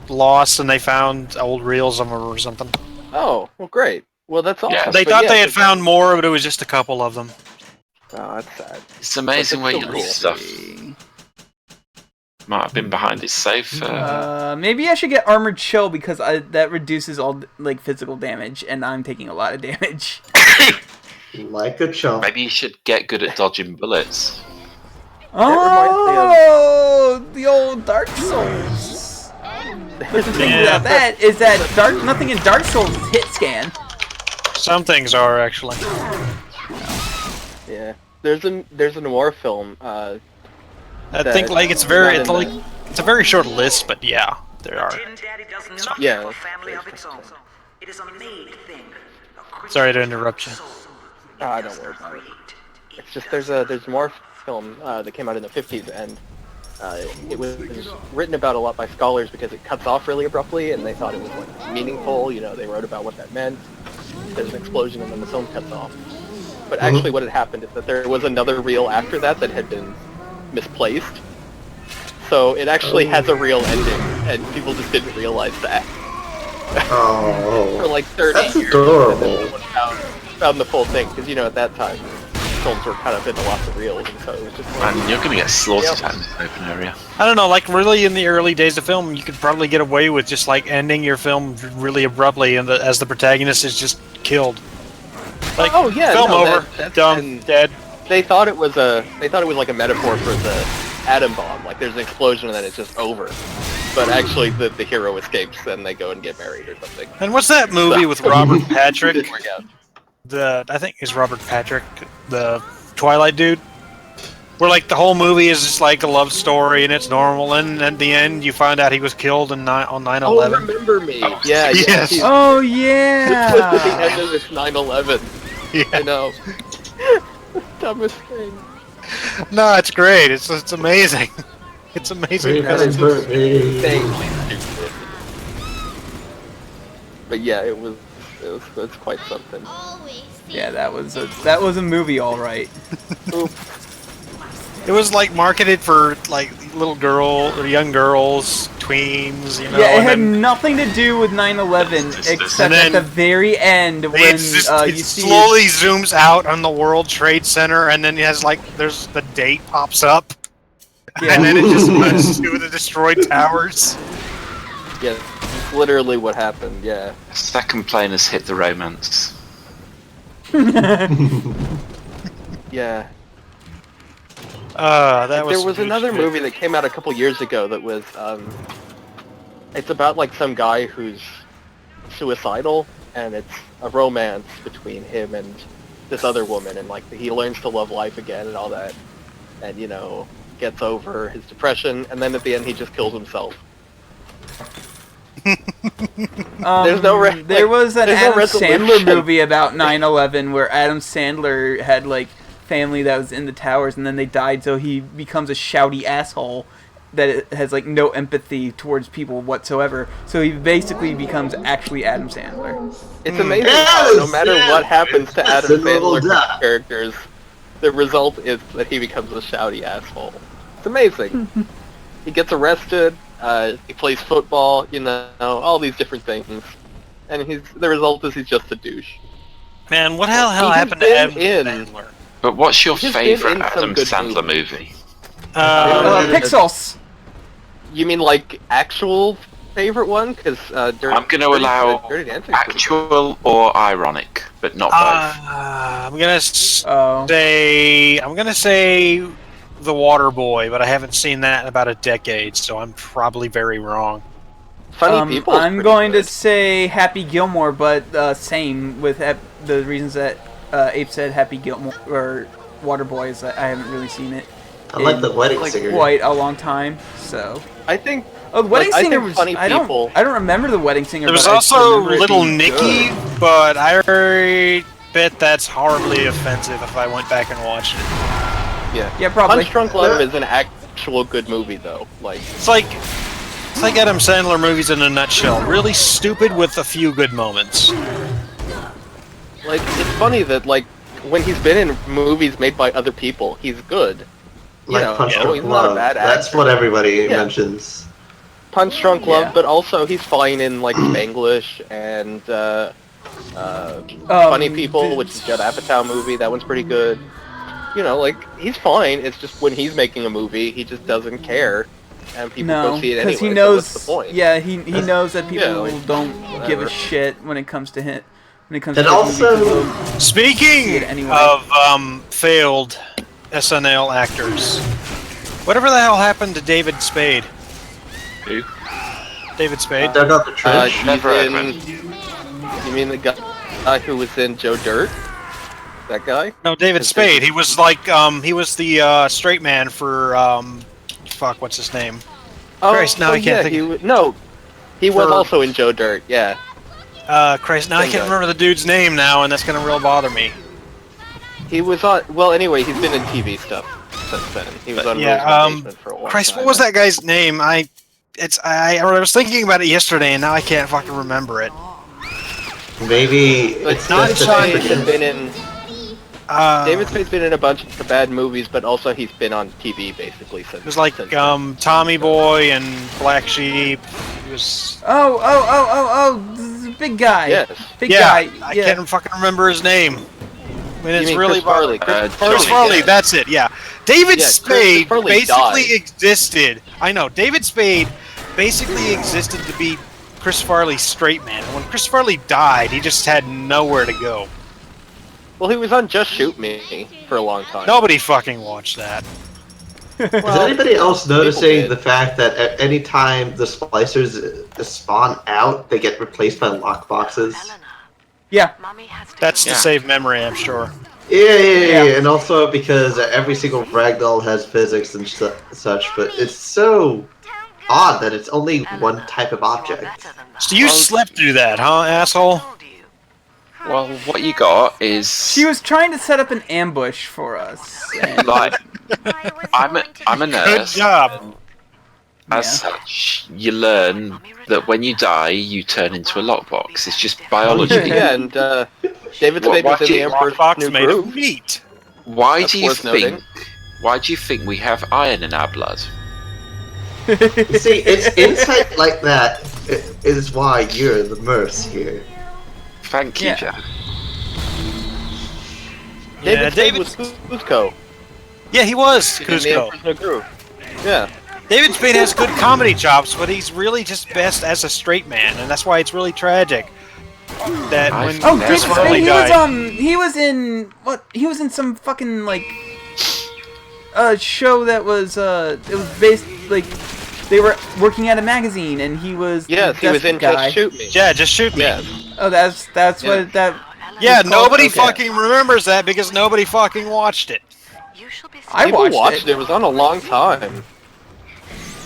lost, and they found old reels of them or something. Oh, well, great. Well, that's awesome. Yeah, They But thought yeah, they had so- found more, but it was just a couple of them. Oh, that's sad. It's amazing where But you that's leave still stuff. Might have been behind his safe. Maybe I should get Armored Shell because that reduces all, like, physical damage, and I'm taking a lot of damage. Like a chump. Maybe you should get good at dodging bullets. Oh, the old Dark Souls. But the thing about that is that nothing in Dark Souls is hit scan. Some things are actually. Yeah. There's a noir film. I think like it's a very short list, but yeah. there are. Tin Daddy does not Yeah. have a family of its own. It is a made thing. A creature Sorry to interrupt you. soul. Ah, don't worry about it. It's just there's more film that came out in the 50s, and it was written about a lot by scholars because it cuts off really abruptly, and they thought it was like meaningful. You know, they wrote about what that meant. There's an explosion, and then the film cuts off. But actually, what had happened is that there was another reel after that had been misplaced. So it actually has a real ending, and people just didn't realize that. Oh. For like 30 That's years. adorable. And then someone found the full thing, because, you know, at that time, films were kind of in lots of reels, and so it was just like... And you're going to get slaughtered out in this open area. I don't know, like really in the early days of film, you could probably get away with just like ending your film really abruptly, and as the protagonist is just killed. Like, oh yeah, film no, over, that's dumb, dead. They thought it was like a metaphor for the atom bomb. Like there's an explosion and then it's just over. But actually, the hero escapes and they go and get married or something. And what's that movie with Robert Patrick? Didn't work out. I think it's Robert Patrick, the Twilight dude. Where like the whole movie is just like a love story and it's normal, and at the end you find out he was killed on 9/11. Oh, Remember Me. Yeah, yes. Yeah. Oh yeah. The twist at the end of this 9/11. Yeah. I know. Dumbest thing. No, it's great. It's amazing. It's amazing. But yeah, it was quite something. Yeah, that was a movie, all right. It was like marketed for like little girl or young girls, tweens, you know. Yeah, it had and then nothing to do with 9/11 except And at then the very end when it you see slowly zooms out on the World Trade Center, and then it has like there's the date pops up, and then it just goes to the destroyed towers. Yeah, that's literally what happened. Yeah. Second plane has hit the romance. Yeah. There was another movie that came out a couple years ago that was, it's about like some guy who's suicidal, and it's a romance between him and this other woman, and like he learns to love life again and all that, and you know, gets over his depression, and then at the end he just kills himself. there was an there's no Adam Sandler resolution. movie about 9/11 where Adam Sandler had like family that was in the towers and then they died, so he becomes a shouty asshole that has like no empathy towards people whatsoever. So he basically becomes actually Adam Sandler. It's amazing how no matter what happens to Adam Sandler characters, the result is that he becomes a shouty asshole. It's amazing. He gets arrested. He plays football, you know, all these different things, and the result is he's just a douche. Man, what the hell happened to Adam Sandler? But what's your He's favourite been in some Adam good Sandler movie? Pixels. You mean like actual favorite one? Because I'm going to allow actual or ironic, but not both. I'm gonna say The Water Boy, but I haven't seen that in about a decade, so I'm probably very wrong. Funny People. I'm going to say Happy Gilmore, but same with the reasons that Ape said Happy Gilmore or Water Boy is that I haven't really seen it. I like The Wedding Singer. Quite a long time, so. I think. Oh, The Wedding Singer was. Funny I don't remember The Wedding Singer. There was but also I remember it Little being Nicky, good. but I bet that's horribly offensive if I went back and watched it. Yeah, probably. Punch Drunk Love is an actual good movie, though. Like it's like Adam Sandler movies in a nutshell. Really stupid with a few good moments. Like it's funny that like when he's been in movies made by other people, he's good. Like Punch Drunk he's not a Love. bad That's actor. what everybody mentions. Punch Drunk Love, but also he's fine in like Spanglish and Funny People, which is Judd Apatow movie. That one's pretty good. You know, like he's fine. It's just when he's making a movie, he just doesn't care, and people go see it anyway. He knows. So what's the point? Yeah, he knows that people don't give a whatever. shit when it comes to him. When it comes And to also- Speaking of failed SNL actors, whatever the hell happened to David Spade? Who? David Spade. Dug up the trench. You mean the guy who was in Joe Dirt? That guy? No, David Spade. He was like he was the straight man for fuck, what's his name? Christ, now I can't think. He was also in Joe Dirt, yeah. Christ, now I can't remember the dude's name now, and that's gonna real bother me. He was on. Well, anyway, he's been in TV stuff since then. He was on Rules of Engagement for a while. Christ, what was that guy's name? I was thinking about it yesterday, and now I can't fucking remember it. Maybe it's not David has been in. David Spade's been in a bunch of bad movies, but also he's been on TV basically since. It was like Tommy Boy and Black Sheep. He was. Oh, big guy. Yes. Big guy. I can't fucking remember his name. I mean, it's really Chris Farley. Chris Farley, that's it. Yeah, David Spade basically existed. I know David Spade basically existed to be Chris Farley's straight man. When Chris Farley died, he just had nowhere to go. Well, he was on Just Shoot Me for a long time. Nobody fucking watched that. Is anybody else noticing the fact that any time the splicers spawn out, they get replaced by lockboxes? Yeah. That's to save memory, I'm sure. Yeah, and also because every single ragdoll has physics and such, but it's so odd that it's only one type of object. So you slept through that, huh, asshole? Well, what you got is... She was trying to set up an ambush for us. And... Like, I'm a nurse. Good job. As such, you learn that when you die, you turn into a lockbox. It's just biology. Yeah, and David Spade was in the Emperor's New Groove. Meat. Why do you think? Why do you think we have iron in our blood? See, it's insight like that is why you're the Merce here. Thank you, Jack. David Spade was Cusco. Yeah, he was In the Cusco. Emperor's New Groove. Yeah. David Spade has good comedy chops, but he's really just best as a straight man, and that's why it's really tragic that when Chris Farley died. He was in what? He was in some fucking like show that was it was based like they were working at a magazine, and he was he was in Just Shoot Me. Yeah, Just Shoot Me. Yeah. Oh, that's what that. Yeah, nobody fucking remembers that because nobody fucking watched it. I watched it. It was on a long time.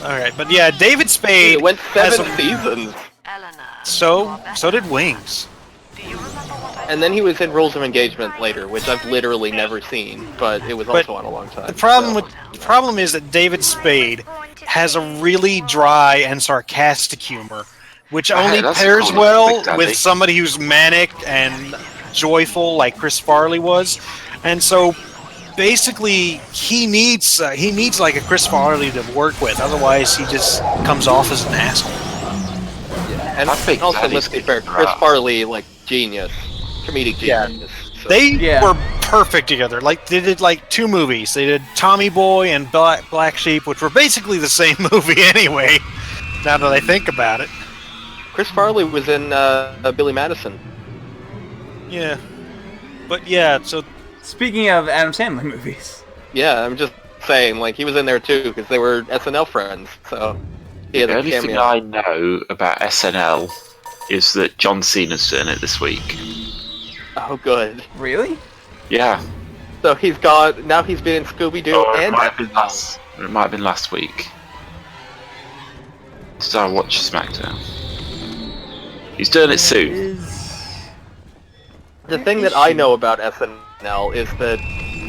Alright, but yeah, David Spade It went 7 seasons. So did Wings. And then he was in Rules of Engagement later, which I've literally never seen, but it was also on a long time. The problem is that David Spade has a really dry and sarcastic humor, which only pairs well with somebody who's manic and joyful like Chris Farley was. And so basically he needs like a Chris Farley to work with, otherwise he just comes off as an asshole. Yeah. And also, let's be fair, Chris Farley, like, genius. Comedic genius. So. They were perfect together. Like, they did like 2 movies. They did Tommy Boy and Black Sheep, which were basically the same movie anyway, now that I think about it. Chris Farley was in Billy Madison. Yeah. But yeah, so... Speaking of Adam Sandler movies. Yeah, I'm just saying, like, he was in there too, because they were SNL friends, so... The only thing I know about SNL is that John Cena's in it this week. Oh, good. Really? Yeah. So he's got... Now he's been in Scooby-Doo and... It might have been last week. Did I watch SmackDown? He's doing it soon. The thing that I know about SNL is that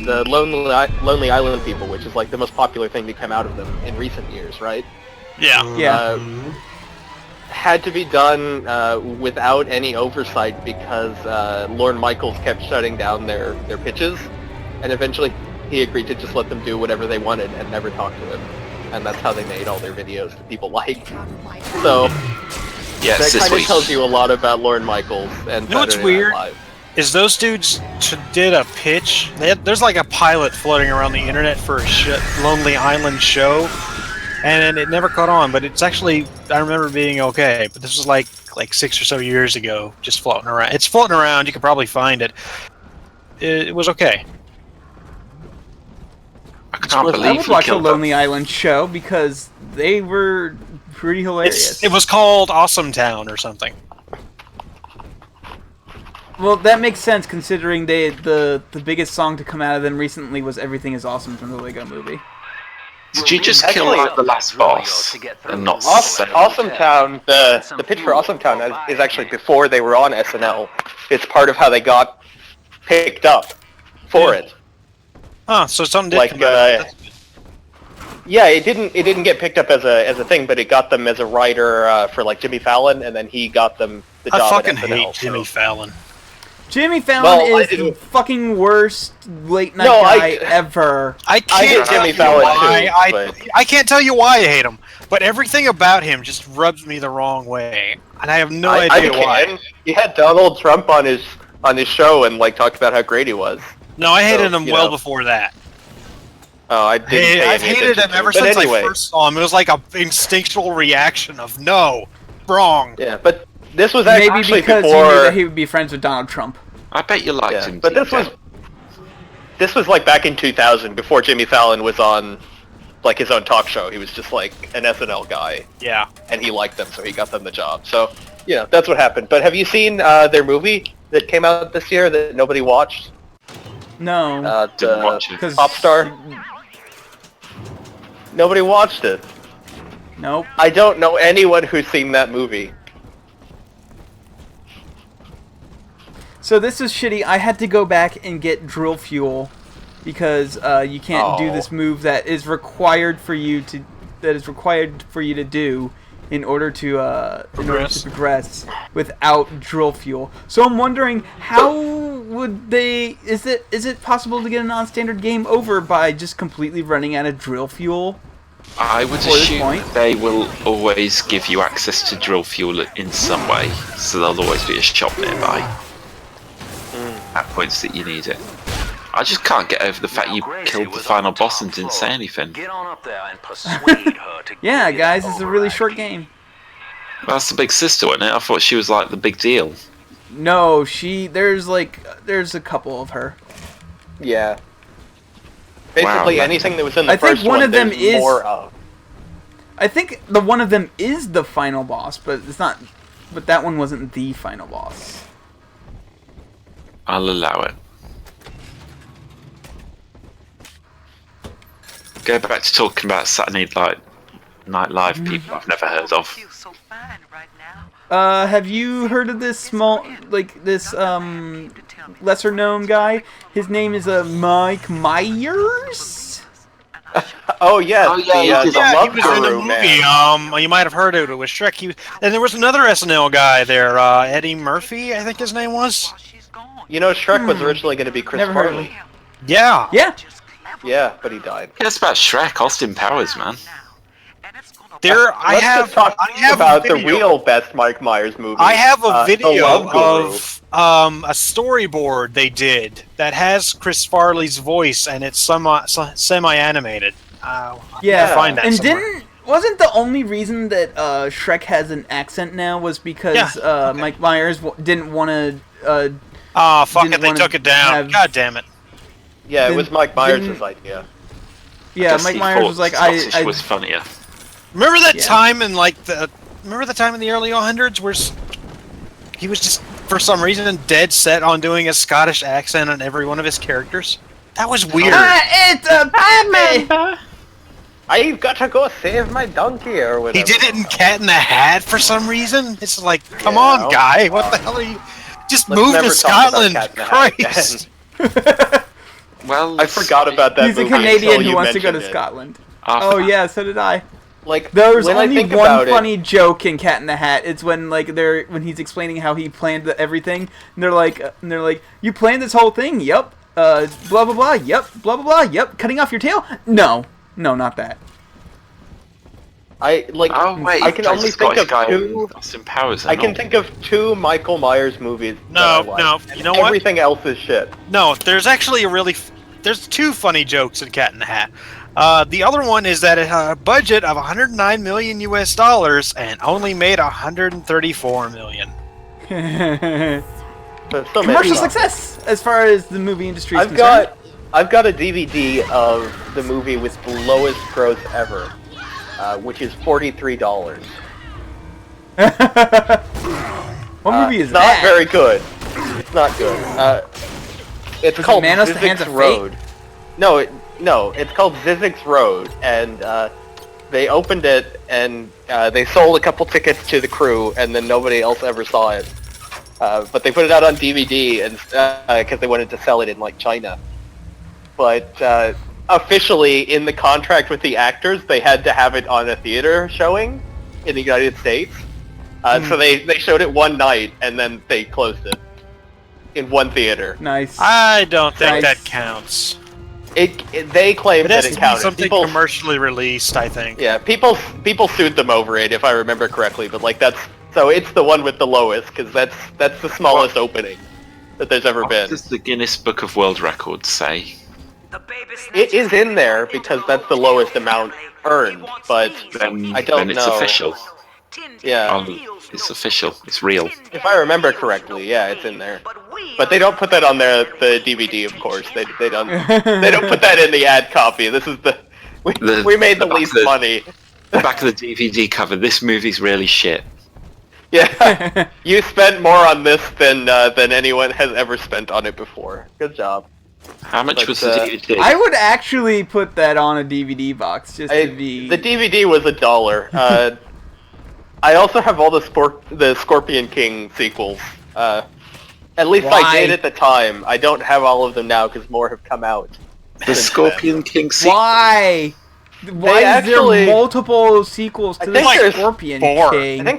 the Lonely Island people, which is like the most popular thing to come out of them in recent years, right? Yeah. Had to be done without any oversight because Lorne Michaels kept shutting down their pitches, and eventually he agreed to just let them do whatever they wanted and never talk to them. And that's how they made all their videos that people liked. So that kind of tells you a lot about Lorne Michaels and you know what's weird? Is those dudes did a pitch. There's like a pilot floating around the internet for a Lonely Island show, and it never caught on. But it's actually, I remember being okay. But this was like 6 or so years ago, just floating around. It's floating around. You can probably find it. It was okay. I would watch a Lonely Island show because they were pretty hilarious. It was called Awesome Town or something. Well, that makes sense considering the biggest song to come out of them recently was "Everything Is Awesome" from the Lego Movie. Did you just kill Actually, like the last boss and not Awesome Town, the pitch for Awesome Town is actually before they were on SNL. It's part of how they got picked up for it. Huh, so something did Like, come out of it. yeah, it didn't get picked up as a thing, but it got them as a writer for like Jimmy Fallon, and then he got them the I job fucking at SNL. hate Jimmy Fallon. Jimmy Fallon Well, is the fucking worst late night No, guy ever. I can't hate tell Jimmy you Fallon why. too, I can't tell you why I hate him, but everything about him just rubs me the wrong way, and I have no idea why. He had Donald Trump on his show and like talked about how great he was. No, I hated So, him you well know. before that. Oh, I didn't. pay I've any hated attention him to ever But since anyway. I first saw him. It was like a instinctual reaction of no, wrong. Yeah, but this was Maybe actually because before. you knew that he would be friends with Donald Trump. I bet you liked him. But this was like back in 2000, before Jimmy Fallon was on like his own talk show. He was just like an SNL guy, Yeah. and he liked them, so he got them the job. So yeah, that's what happened. But have you seen their movie that came out this year that nobody watched? No. Didn't watch it. Popstar. Nobody watched it. Nope. I don't know anyone who's seen that movie. So this is shitty. I had to go back and get drill fuel because you can't do this move that is required for you to do in order to progress without drill fuel. So I'm wondering how would they? Is it possible to get a non-standard game over by just completely running out of drill fuel? I would assume they will always give you access to drill fuel in some way, so there'll always be a shop nearby at points that you need it. I just can't get over the fact you killed the final boss and didn't say anything. Get on up there and persuade her to Yeah, guys, it's a really short game. Well, that's the big sister, wasn't it? I thought she was like the big deal. No, there's a couple of her. Yeah. Basically, Wow, anything that was in the I think first one of them there's is- more of. I think the one of them is the final boss, but it's not. But that one wasn't the final boss. I'll allow it. Go back to talking about Saturday Night Live people I've never heard of. Have you heard of this lesser known guy? His name is Mike Myers. Oh yes, Oh, yeah, Yeah, the he Love was in a Guru movie. man. You might have heard it. It was Shrek. And there was another SNL guy there, Eddie Murphy, I think his name was. You know, Shrek was originally going to be Chris Never heard of Farley. him. Yeah. Yeah. Yeah, but he died. Yeah, it's about Shrek, Austin Powers, man. There, Let's just talk about the real best Mike Myers movie. I have a The video Love Guru. of a storyboard they did that has Chris Farley's voice, and it's semi-animated. Yeah. Find that And somewhere. wasn't the only reason that Shrek has an accent now was because Mike Myers didn't want to. Fuck didn't it, they wanna took it down. have- God damn it. Yeah, it Then- was Mike Myers' then- idea. Yeah, Guess Mike he Myers thought was like, Scottish I was funnier. Remember that Yeah. time in remember the time in the early 100s where he was just for some reason dead set on doing a Scottish accent on every one of his characters? That was weird. It's a Batman. I've got to go save my donkey or whatever. He did it in Cat in the Hat for some reason. It's like, come Yeah, on, guy, what the hell are you? Just Let's move never to talk about Scotland, Cat in the Hat Christ. Well, I forgot about that He's a movie until Canadian who you wants to go to mentioned it. Scotland. Oh, Oh yeah, so did I. Like, There's when I only think one about funny joke in Cat in the Hat. It's when when he's explaining how he planned everything, and they're like, you planned this whole thing? Yep. Blah blah blah. Yep. Blah blah blah. Yep. Cutting off your tail? No, not that. I like. Oh wait, I can only think of two. Austin Powers. I can think of two Michael Myers movies. No, that I like. no, you know what? Everything else is shit. No, there's actually there's two funny jokes in Cat in the Hat. The other one is that it had a budget of $109 million and only made $134 million. But still Commercial made success as far as the movie industry is I've concerned. got a DVD of the movie with the lowest gross ever, which is $43. What movie is it's not that? very good. It's not good. It's Was it called Manos: The Hands Physics of Fate? Road. No, it's called Zizek's Road, and they opened it, and they sold a couple tickets to the crew, and then nobody else ever saw it. But they put it out on DVD, and because they wanted to sell it in like China. But officially, in the contract with the actors, they had to have it on a theater showing in the United States. So they showed it one night, and then they closed it in one theater. Nice. I don't think that counts. They claim that it counted. Something commercially released, I think. Yeah, people sued them over it, if I remember correctly. But like so it's the one with the lowest, because that's the smallest opening that there's ever been. What does the Guinness Book of World Records say? It is in there because that's the lowest amount earned, but I don't know. Then it's official. Yeah. It's official. It's real. If I remember correctly, yeah, it's in there. But they don't put that on the DVD, of course. They don't put that in the ad copy. This is we made the least money. The back of the DVD cover. This movie's really shit. Yeah, you spent more on this than anyone has ever spent on it before. Good job. How much was the DVD? I would actually put that on a DVD box just to be. The DVD was $1. I also have all the Scorpion King sequels. At least I did at the time. I don't have all of them now because more have come out. The Scorpion King sequel. Why? Why is there multiple sequels to the Scorpion King? I think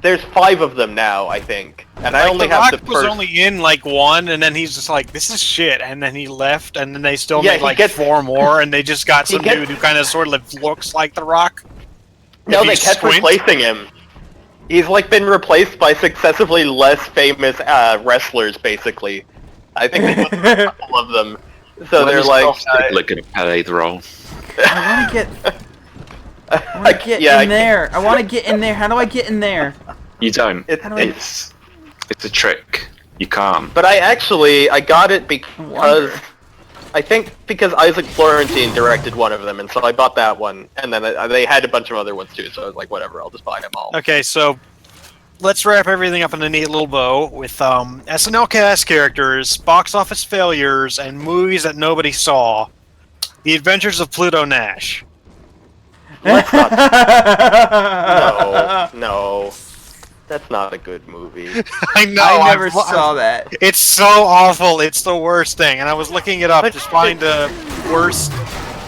there's 5 of them now, I think. And I only have the first. was only in like 1, and then he's just like, this is shit, and then he left, and then they still made like 4 more, and they just got some dude who kind of sort of looks like The Rock. No, they kept replacing him. He's like been replaced by successively less famous wrestlers, basically. I think they put a couple of them. So they're like, looking at play the role. I want to get in there. I want to get in there. How do I get in there? You don't. It's a trick. You can't. But I got it because I think because Isaac Florentine directed one of them, and so I bought that one, and then they had a bunch of other ones too. So I was like, whatever, I'll just buy them all. Okay, so let's wrap everything up in a neat little bow with SNL cast characters, box office failures, and movies that nobody saw. The Adventures of Pluto Nash. Let's not. No. That's not a good movie. I know. I never saw that. It's so awful. It's the worst thing. And I was looking it up to find a worse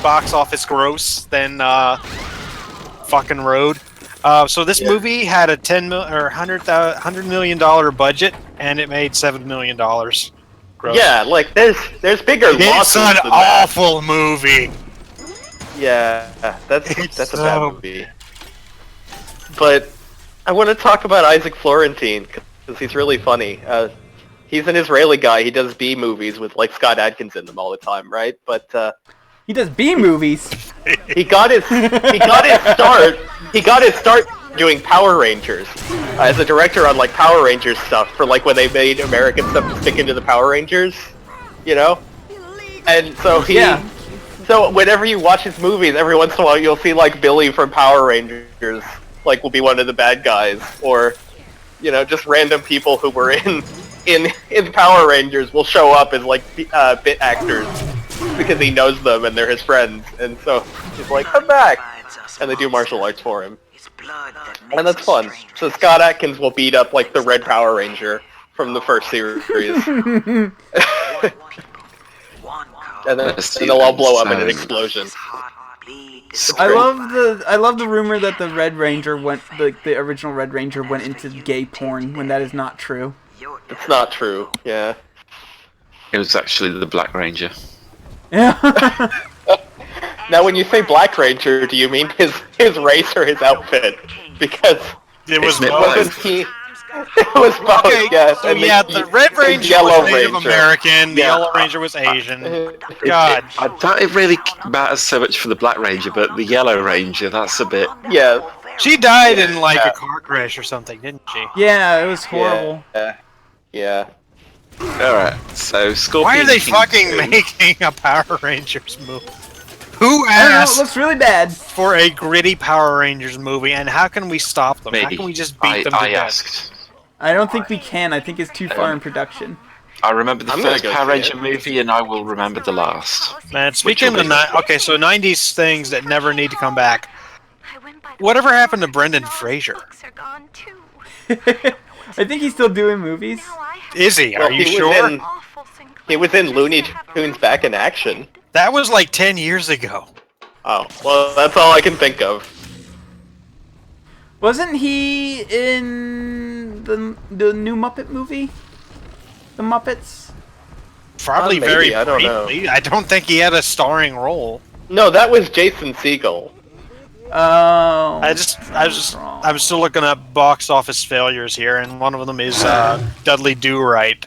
box office gross than fucking Road. So this movie had a $100 million budget, and it made $7 million. Gross. Yeah, like there's bigger losses. It's an awful movie. Yeah, that's a bad movie. But I want to talk about Isaac Florentine because he's really funny. He's an Israeli guy. He does B movies with like Scott Adkins in them all the time, right? But he does B movies. He got his start doing Power Rangers as a director on like Power Rangers stuff for like when they made American stuff to stick into the Power Rangers, you know. And so so whenever you watch his movies, every once in a while you'll see like Billy from Power Rangers. Like will be one of the bad guys, or you know, just random people who were in Power Rangers will show up as like bit actors because he knows them and they're his friends, and so he's like, come back, and they do martial arts for him, and that's fun. So Scott Adkins will beat up like the Red Power Ranger from the first series, and then they'll all blow up in an explosion. I love the rumor that the Red Ranger the original Red Ranger went into gay porn when that is not true. It's not true. Yeah. It was actually the Black Ranger. Yeah. Now, when you say Black Ranger, do you mean his race or his outfit? Because it was both. It was both. Okay, yes. so the Red Ranger was Native American, the Yellow Ranger was Asian. God. I doubt it really matters so much for the Black Ranger, but the Yellow Ranger, that's a bit... Yeah. She died in like a car crash or something, didn't she? Yeah, it was horrible. Yeah. Alright, so Scorpion Why are they King fucking 2. making a Power Rangers movie? Who asked it looks really bad for a gritty Power Rangers movie, and how can we stop them? Maybe. How can we just beat them to death? Asked. I don't think we can. I think it's too far in production. I remember the I'm gonna first go Power see Ranger it. movie, and I will remember the last. Man, Which speaking will of be- okay, so '90s things that never need to come back. Whatever happened to Brendan Fraser? I think he's still doing movies. Is he? Well, Are you he sure? He was in Looney Tunes Back in Action. That was like 10 years ago. Oh, well, that's all I can think of. Wasn't he in the new Muppet movie? The Muppets? Probably Maybe, very I don't know. briefly. I don't think he had a starring role. No, that was Jason Segel. Oh. I was still looking up box office failures here, and one of them is Dudley Do-Right.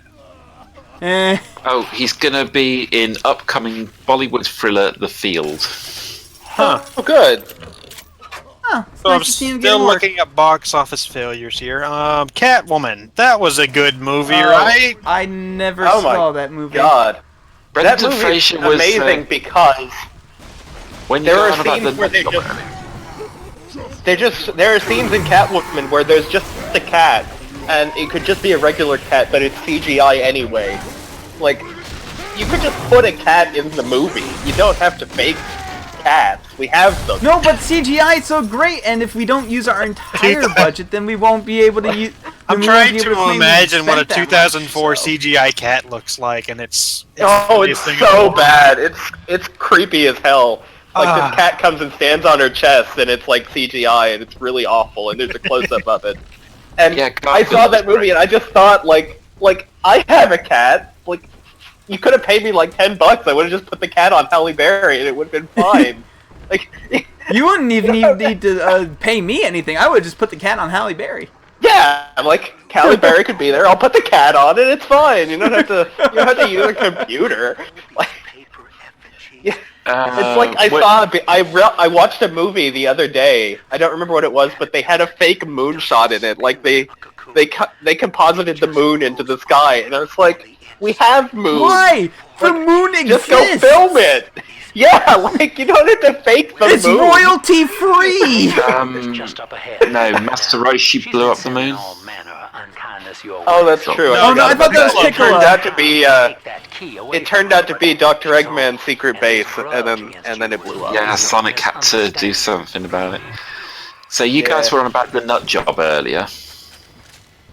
Oh, he's gonna be in upcoming Bollywood thriller The Field. Huh. Oh, good. Huh. So I'm still looking at box office failures here. Catwoman. That was a good movie, right? I never Oh my saw that movie. God. Brendan That movie is Fraser was amazing because when you there go are on about scenes the where there are scenes in Catwoman where there's just a cat, and it could just be a regular cat, but it's CGI anyway. Like, you could just put a cat in the movie. You don't have to fake cats. We have them. No, but CGI is so great, and if we don't use our entire budget, then we won't be able to use. I'm trying to imagine what a 2004 CGI cat looks like, and it's so bad. It's creepy as hell. Like, this cat comes and stands on her chest, and it's like CGI, and it's really awful, and there's a close-up of it. And Yeah, I saw that movie, and I just thought, like, I have a cat. Like, you could have paid me like $10. I would have just put the cat on Halle Berry, and it would have been fine. Like, you wouldn't even need to pay me anything. I would just put the cat on Halle Berry. yeah, I'm like, Halle Berry could be there. I'll put the cat on it. It's fine. You don't have to use a computer. Like, yeah. It's like I watched a movie the other day. I don't remember what it was, but they had a fake moonshot in it. Like they composited the moon into the sky, and I was like, we have moon. Why? The moon exists. Just go film it. Yeah, like you don't have to fake the moon. It's royalty free. No, Master Roshi blew up the moon. Oh, that's true. Oh no, I thought that was Piccolo. It turned out to be Dr. Eggman's secret base, and then it blew up. Yeah, Sonic had to do something about it. So you guys were on about the nut job earlier.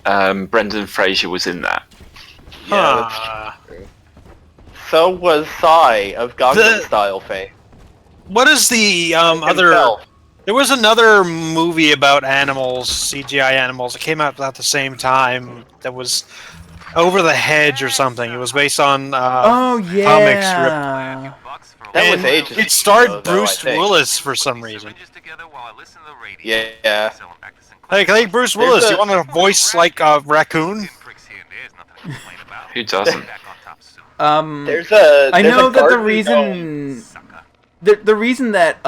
Brendan Fraser was in that. Yeah, that's true. So was Psy of Gangnam Style fame. What is the other? There was another movie about animals, CGI animals. It came out about the same time. That was Over the Hedge or something. It was based on comic strip. That was ages It starred ago, Bruce though, I think. Willis for some reason. Yeah. Hey, Bruce Willis, you want to voice like a raccoon? Who doesn't? I know that the reason the reason that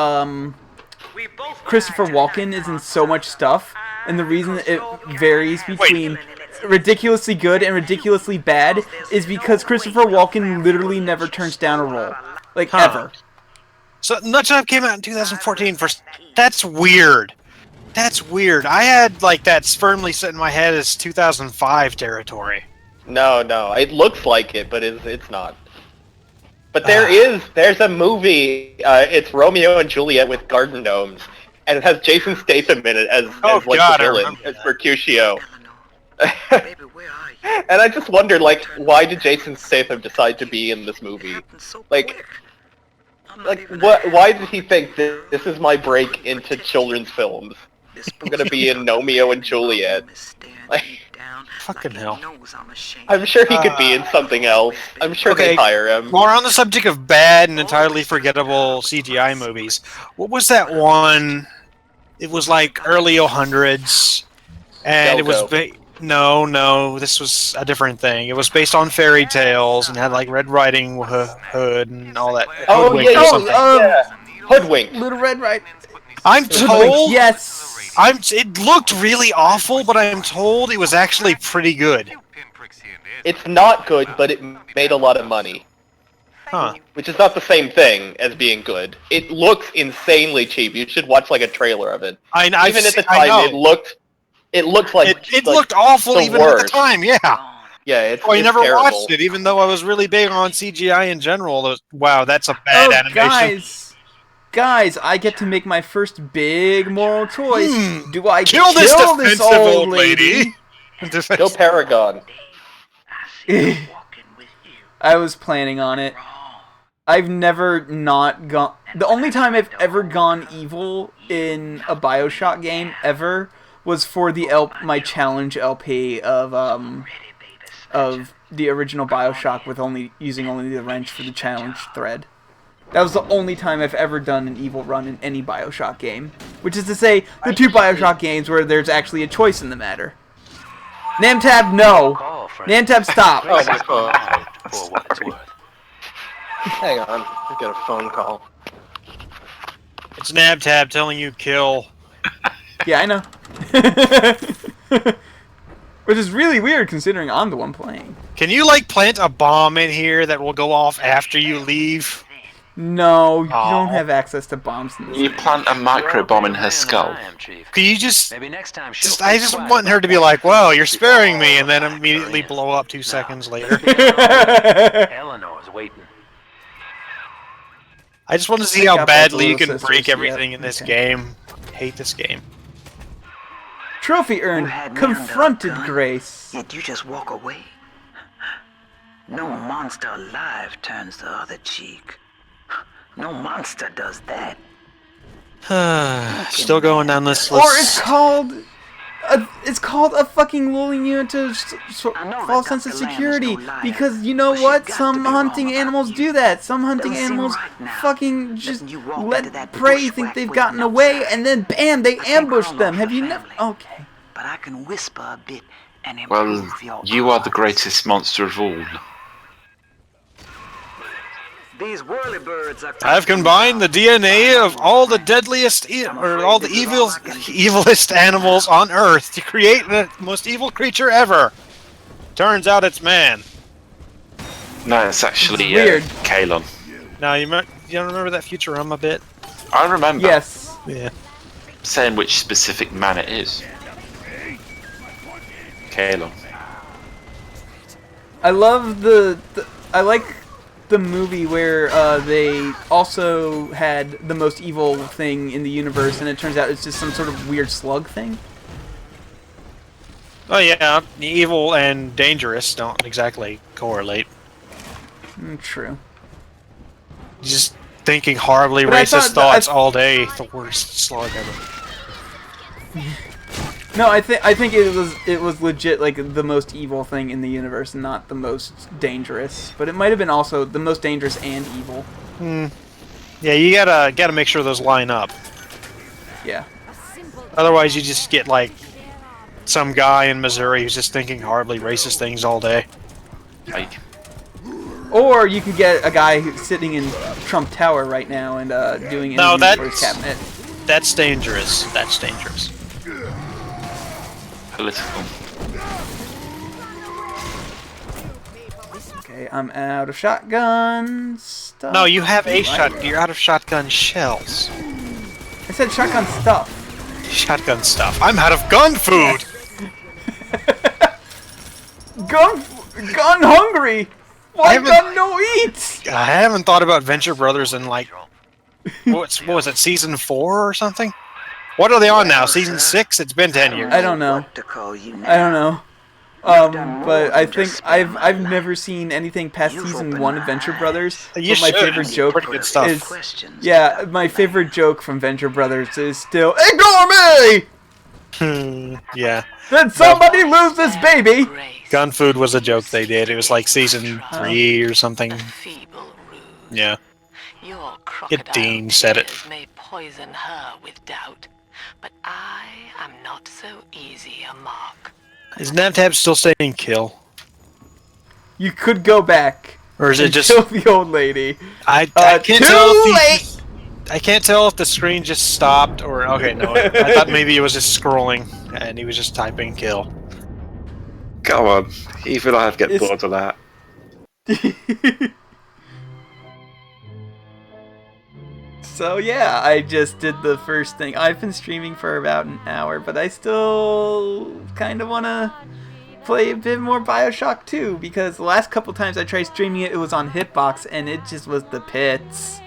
Christopher Walken is in so much stuff, and the reason it varies between ridiculously good and ridiculously bad is because Christopher Walken literally never turns down a role, like ever. So Nutjob came out in 2014. That's weird. That's weird. I had like that firmly set in my head as 2005 territory. No, it looks like it, but it's not. But there's a movie. It's Romeo and Juliet with garden gnomes, and it has Jason Statham in it as the villain, as Mercutio. And I just wondered, like, why did Jason Statham decide to be in this movie? Like what? Why did he think that this is my break into children's films? I'm gonna be in Romeo and Juliet. Like, fucking hell. I'm sure he could be in something else. I'm sure they'd hire him. More on the subject of bad and entirely forgettable CGI movies. What was that one? It was like early 00s, and it was no, this was a different thing. It was based on fairy tales and had like Red Riding Hood and all that. Oh yeah, Hoodwink. Little Red Riding. I'm told. Yes. It looked really awful, but I'm told it was actually pretty good. It's not good, but it made a lot of money. Huh. Which is not the same thing as being good. It looks insanely cheap. You should watch like a trailer of it. Even at the time, it looked like it looked awful even at the time. Yeah. Yeah, it's Oh, I it's never terrible. watched it, even though I was really big on CGI in general. Wow, that's a bad animation. Guys, I get to make my first big moral choice. Do I Kill this defensive old lady? Kill Paragon. I was planning on it. I've never not gone... The only time I've ever gone evil in a Bioshock game, ever, was for my challenge LP of the original Bioshock with using only the wrench for the challenge thread. That was the only time I've ever done an evil run in any Bioshock game. Which is to say, the 2 Bioshock games where there's actually a choice in the matter. Namtab, no! Namtab, stop! Oh my god. Hang on, I got a phone call. It's Nabtab telling you kill. Yeah, I know. Which is really weird considering I'm the one playing. Can you, like, plant a bomb in here that will go off after you leave? No, you don't have access to bombs in this You plant a micro bomb in her skull. Can you just... I just want her to be like, "Whoa, you're sparing me," and then immediately blow up 2 seconds later. Eleanor's waiting. I just want to see how badly you can break everything in this game. I hate this game. Trophy earned. Confronted Grace. Yet you just walk away. No monster alive turns the other cheek. No monster does that. Still going down this list. Or it's called a fucking lulling you into false sense of security. Because you know what? Some hunting animals do that. Some hunting animals fucking just let prey think they've gotten away, and then bam, they ambush them. Have you never? Okay. But I can whisper a bit and Well, improve your you are the greatest monster of all. These whirly birds are I've combined the DNA of all the deadliest, all the evilest animals on Earth to create the most evil creature ever. Turns out it's man. No, it's actually weird. Kalon. Now you don't remember that Futurama bit? I remember. Yes. Yeah. Saying which specific man it is. Kalon. I love I like the movie where they also had the most evil thing in the universe, and it turns out it's just some sort of weird slug thing. Oh yeah, evil and dangerous don't exactly correlate. True. Just thinking horribly But racist thoughts all day, the worst slug ever. No, I think it was legit like the most evil thing in the universe, not the most dangerous. But it might have been also the most dangerous and evil. Yeah, you gotta make sure those line up. Yeah. Otherwise, you just get like some guy in Missouri who's just thinking horribly racist things all day. Like. Or you could get a guy who's sitting in Trump Tower right now and doing interviews for his cabinet. That's dangerous. That's dangerous. Political. Okay, I'm out of shotgun stuff. No, you have a shotgun. You're out of shotgun shells. I said shotgun stuff. Shotgun stuff. I'm out of gun food. gun hungry. Why gun no eat? I haven't thought about Venture Brothers in like what was it, season 4 or something? What are they on now? Season 6? It's been 10 years. I don't know. I don't know. But I think I've never seen anything past season 1 of Venture Brothers. You but my favorite joke pretty good stuff. is my favorite joke from Venture Brothers is still ignore me. Yeah. Did somebody lose this baby? Gun food was a joke they did. It was like season 3 or something. Yeah. Dean said it. May poison her with doubt, but I am not so easy a mark. Is Navtab still saying kill? You could go back. Or is it just kill the old lady? I can't tell if I can't tell if the screen just stopped or okay, no. I thought maybe it was just scrolling and he was just typing kill. Come on, even I have to get bored of that. So yeah, I just did the first thing. I've been streaming for about an hour, but I still kind of want to play a bit more Bioshock 2 because the last couple times I tried streaming it, it was on Hitbox and it just was the pits.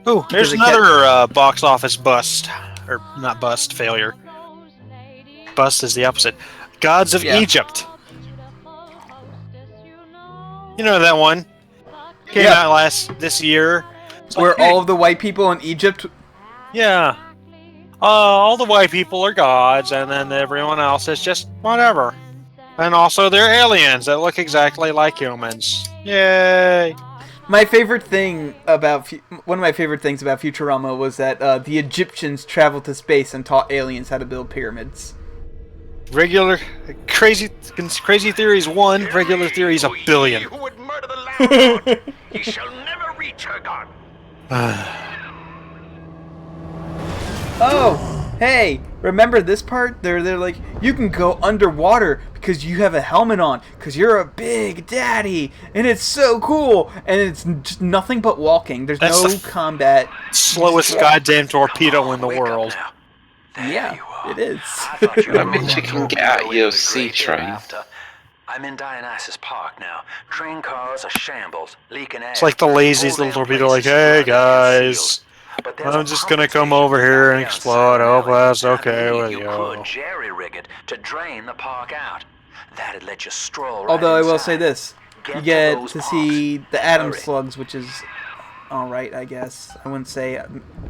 Oh, there's another box office bust. Or, not bust, failure. Bust is the opposite. Gods of Egypt. You know that one? Came out this year. It's where all of the white people in Egypt... Yeah. All the white people are gods, and then everyone else is just whatever. And also they're aliens that look exactly like humans. Yay! My favorite thing about one of my favorite things about Futurama was that the Egyptians traveled to space and taught aliens how to build pyramids. Regular crazy theories 1, regular theories 1 billion. Who would murder the landlord? He shall never reach her god. Oh, hey, remember this part? They're like, you can go underwater because you have a helmet on, because you're a big daddy, and it's so cool, and it's just nothing but walking. There's no combat. Slowest goddamn torpedo in the world. Yeah, it is. That means you can get out of your sea train. I'm in Dionysus Park now. Train cars are shambles, leaking air. It's like the laziest little torpedo, like, hey guys, I'm just gonna come over here and explode. Help us, okay with you. Could jerry-rig it to drain the park out. That'd let you stroll. Although I will say this, you get to see the atom slugs, which is alright, I guess. I wouldn't say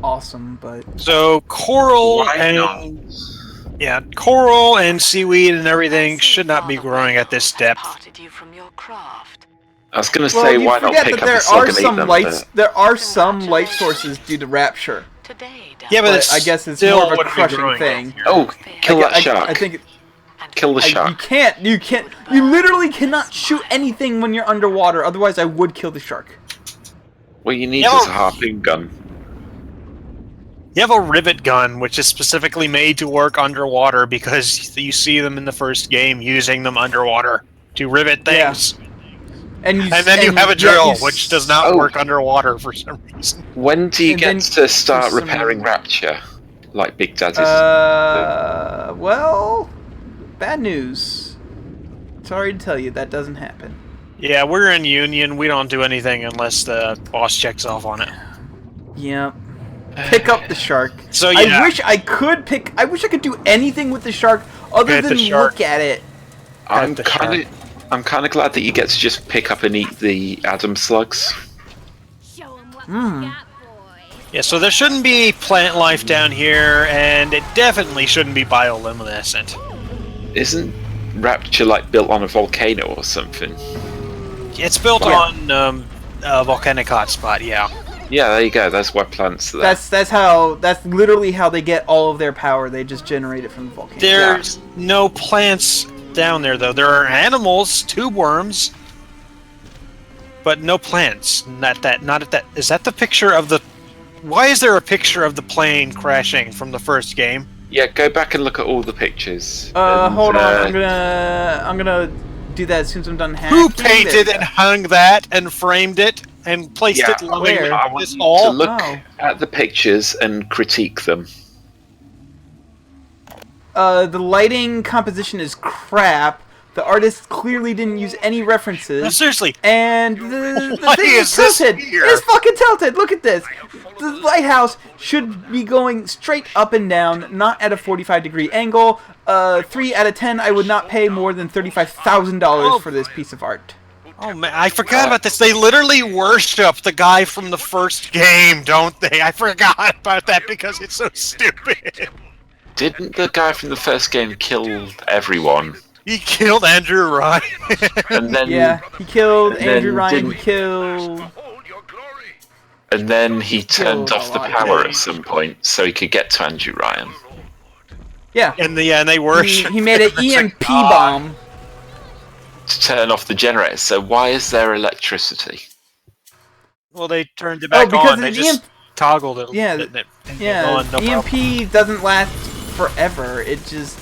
awesome, but... So, coral and seaweed and everything should not be growing at this depth. I was going to say, why not pick up a slug and eat them? There are some light sources due to rapture. Yeah, but I guess it's more of a crushing thing. Oh, kill that shark. I think... Kill the shark. You literally cannot shoot anything when you're underwater, otherwise I would kill the shark. What you need is a harpoon gun. You have a rivet gun, which is specifically made to work underwater because you see them in the first game using them underwater to rivet things. Yeah. And then you have a drill, which does not work underwater for some reason. When do you get to start repairing Rapture? Like Big Daddy's? Well, bad news. Sorry to tell you, that doesn't happen. Yeah, we're in Union. We don't do anything unless the boss checks off on it. Yep. Pick up the shark. So yeah. I wish I could do anything with the shark other than look at it. I'm kind of glad that you get to just pick up and eat the Adam slugs. Yeah, so there shouldn't be plant life down here, and it definitely shouldn't be bioluminescent. Isn't Rapture like built on a volcano or something? It's built on a volcanic hotspot, yeah. Yeah, there you go. That's why plants are there. That's literally how they get all of their power. They just generate it from the volcano. There's no plants down there, though. There are animals, tube worms, but no plants. Not at that. Is that the picture of the? Why is there a picture of the plane crashing from the first game? Yeah, go back and look at all the pictures. Hold on. I'm gonna do that as soon as I'm done hacking. Who painted and hung that and framed it and placed it lovingly in this hall? To look at the pictures and critique them. The lighting composition is crap. The artist clearly didn't use any references. No, seriously. And the thing is tilted. It's fucking tilted. Look at this. The lighthouse should be going straight up and down, not at a 45-degree angle. 3 out of 10, I would not pay more than $35,000 for this piece of art. Oh man, I forgot about this. They literally worship the guy from the first game, don't they? I forgot about that because it's so stupid. Didn't the guy from the first game kill everyone? He killed Andrew Ryan. And then, he killed Andrew Ryan. And then he turned off the power at some point so he could get to Andrew Ryan. Yeah. And they worship. He made an EMP bomb to turn off the generator. So why is there electricity? Well, they turned it back on. They just toggled it. EMP doesn't last forever. It just.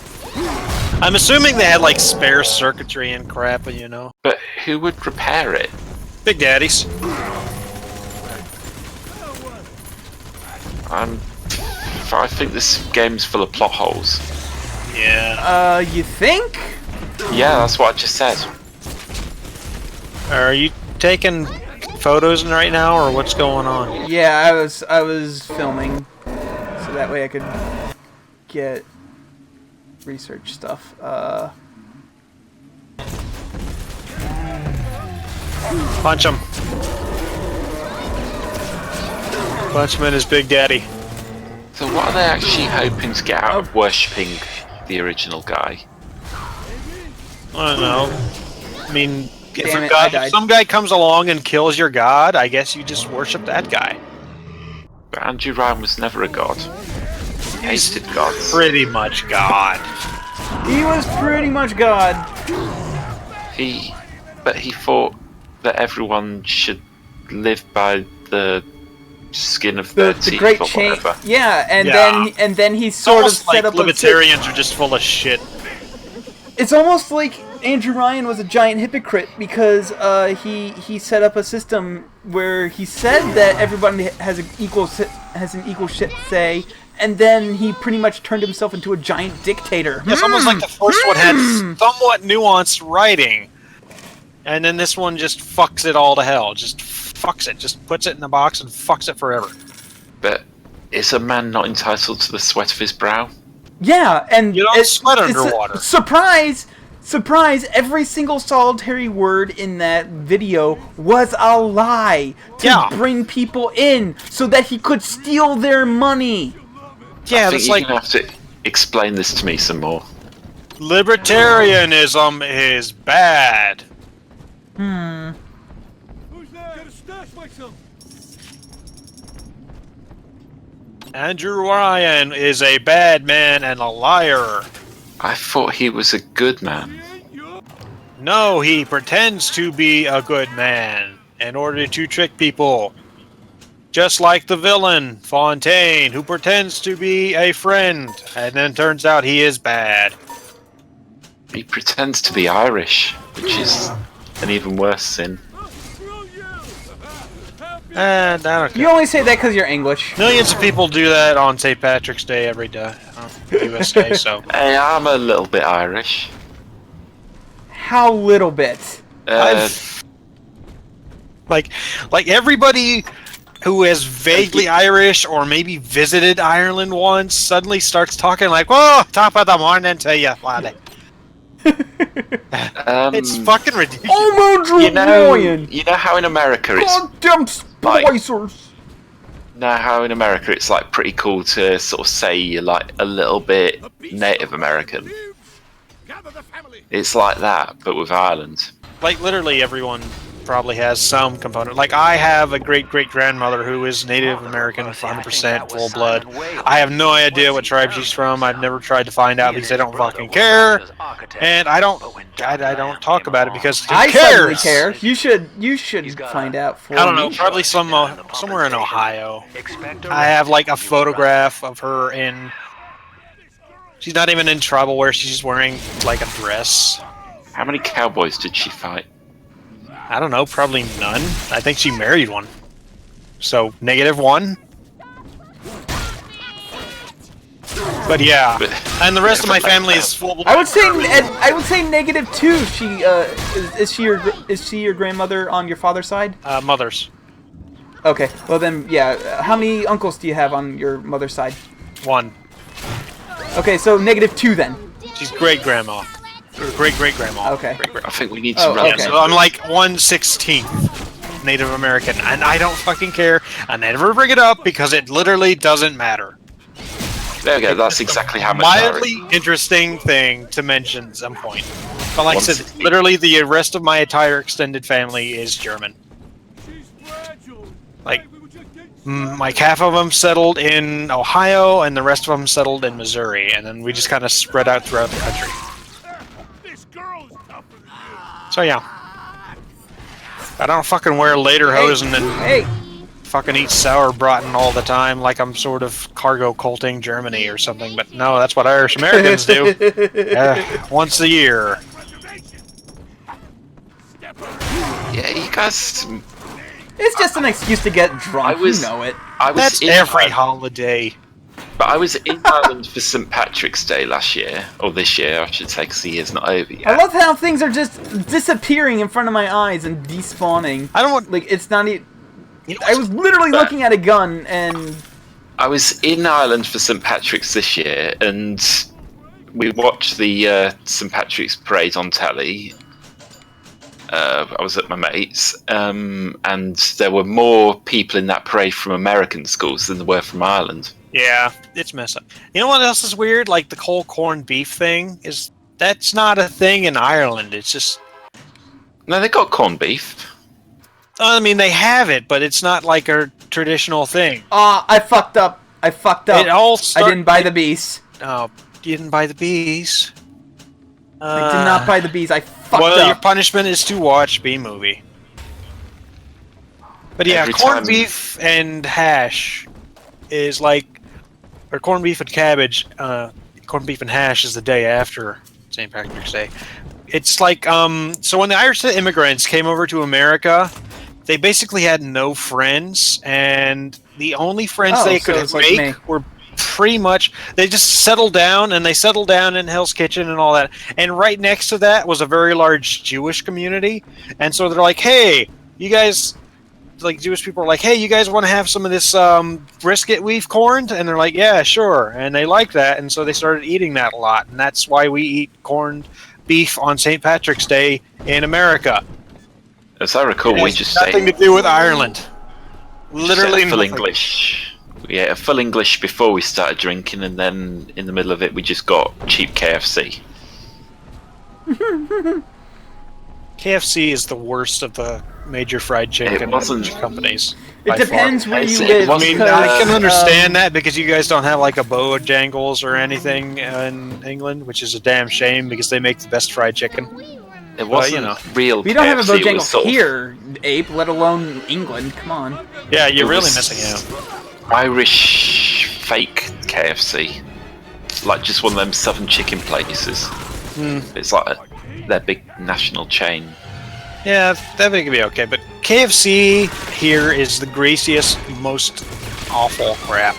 I'm assuming they had like spare circuitry and crap, you know. But who would repair it? Big Daddies. I think this game's full of plot holes. Yeah. You think? Yeah, that's what I just said. Are you taking photos right now, or what's going on? Yeah, I was filming, so that way I could get research stuff. Punch him. Punch him in his big daddy. So what are they actually hoping to get out of worshipping the original guy? I don't know. I mean, Damn it, if some guy comes along and kills your god, I guess you just worship that guy. But Andrew Ryan was never a god. He hated gods. Pretty much god. He was pretty much God. But he thought that everyone should live by the skin of their The teeth great or chain. whatever. Yeah, and then he sort of set up libertarians are just full of shit. It's almost like Andrew Ryan was a giant hypocrite because he set up a system where he said that everybody has an equal shit say, and then he pretty much turned himself into a giant dictator. It's almost like the first one had somewhat nuanced writing, and then this one just fucks it all to hell. Just fucks it. Just puts it in a box and fucks it forever. But is a man not entitled to the sweat of his brow? Yeah, and you don't sweat underwater. Surprise! Every single solitary word in that video was a lie to bring people in so that he could steal their money. Yeah, I think you're gonna have to explain this to me some more. Libertarianism is bad. Andrew Ryan is a bad man and a liar. I thought he was a good man. No, he pretends to be a good man in order to trick people. Just like the villain, Fontaine, who pretends to be a friend, and then turns out he is bad. He pretends to be Irish, which is an even worse sin. And I don't care. You only say that because you're English. Millions of people do that on St. Patrick's Day every day. US Day, so. Hey, I'm a little bit Irish. How little bit? Like everybody who is vaguely Irish or maybe visited Ireland once suddenly starts talking like, "Whoa, top of the morning to you, laddie." It's fucking ridiculous. Oh, you know how in America it's goddamn spicers. Know how in America it's like pretty cool to sort of say you're like a little bit Native American. It's like that, but with Ireland. Like literally everyone probably has some component. Like I have a great-great-grandmother who is Native American, 100% full blood. I have no idea what tribe she's from. I've never tried to find out because I don't fucking care, and I don't talk about it because who cares? Certainly care. You should find out. For I don't know. Probably somewhere in Ohio. I have like a photograph of her in. She's not even in trouble where she's wearing like a dress. How many cowboys did she fight? I don't know, probably none. I think she married one. So, -1. But yeah, and the rest of my family is full. I would say -2. Is she your grandmother on your father's side? Mother's. Okay, well then, yeah. How many uncles do you have on your mother's side? 1. Okay, so -2 then. She's great-grandma. Or great-great-grandma. Okay. I think we need to run. So I'm like 1/16 Native American, and I don't fucking care. I never bring it up because it literally doesn't matter. There we go, that's exactly how much mildly interesting thing to mention at some point. But like I said, literally the rest of my entire extended family is German. Like, half of them settled in Ohio, and the rest of them settled in Missouri, and then we just kind of spread out throughout the country. So yeah. I don't fucking wear lederhosen and fucking eat sauerbraten all the time like I'm sort of cargo culting Germany or something, but no, that's what Irish Americans do. Once a year. Yeah, you guys... It's just an excuse to get drunk, you know it. That's every holiday. But I was in Ireland for St. Patrick's Day last year, or this year, I should say, because the year's not over yet. I love how things are just disappearing in front of my eyes and despawning. I don't want... Like, it's not even... I was literally looking at a gun, and... I was in Ireland for St. Patrick's this year, and we watched the St. Patrick's parade on telly. I was at my mate's, and there were more people in that parade from American schools than there were from Ireland. Yeah, it's messed up. You know what else is weird? Like the whole corned beef thing that's not a thing in Ireland. It's just no, they got corned beef. I mean, they have it, but it's not like a traditional thing. I fucked up. It all I didn't buy the bees. Oh, you didn't buy the bees. I did not buy the bees. I fucked well, up. your punishment is to watch B-movie. But yeah, corned beef and hash is like, or corned beef and cabbage. Corned beef and hash is the day after St. Patrick's Day. It's like, so when the Irish immigrants came over to America, they basically had no friends, and the only friends they could make were pretty much, they just settled down, and they settled down in Hell's Kitchen and all that. And right next to that was a very large Jewish community, and so they're like, hey, you guys, like Jewish people are like, hey, you guys want to have some of this brisket we've corned? And they're like, yeah, sure. And they like that, and so they started eating that a lot, and that's why we eat corned beef on St. Patrick's Day in America. As I recall, we just nothing to do with Ireland. Literally full English. Yeah, full English before we started drinking, and then in the middle of it, we just got cheap KFC. KFC is the worst of the major fried chicken companies. It depends where you live. I mean, I can understand that because you guys don't have like a Bojangles or anything in England, which is a damn shame because they make the best fried chicken. It wasn't real. We don't have a Bojangles here, Ape, let alone England. Come on. Yeah, you're really missing out. Irish fake KFC, like just one of them southern chicken places. It's like their big national chain. Yeah, that could be okay, but KFC here is the greasiest, most awful crap.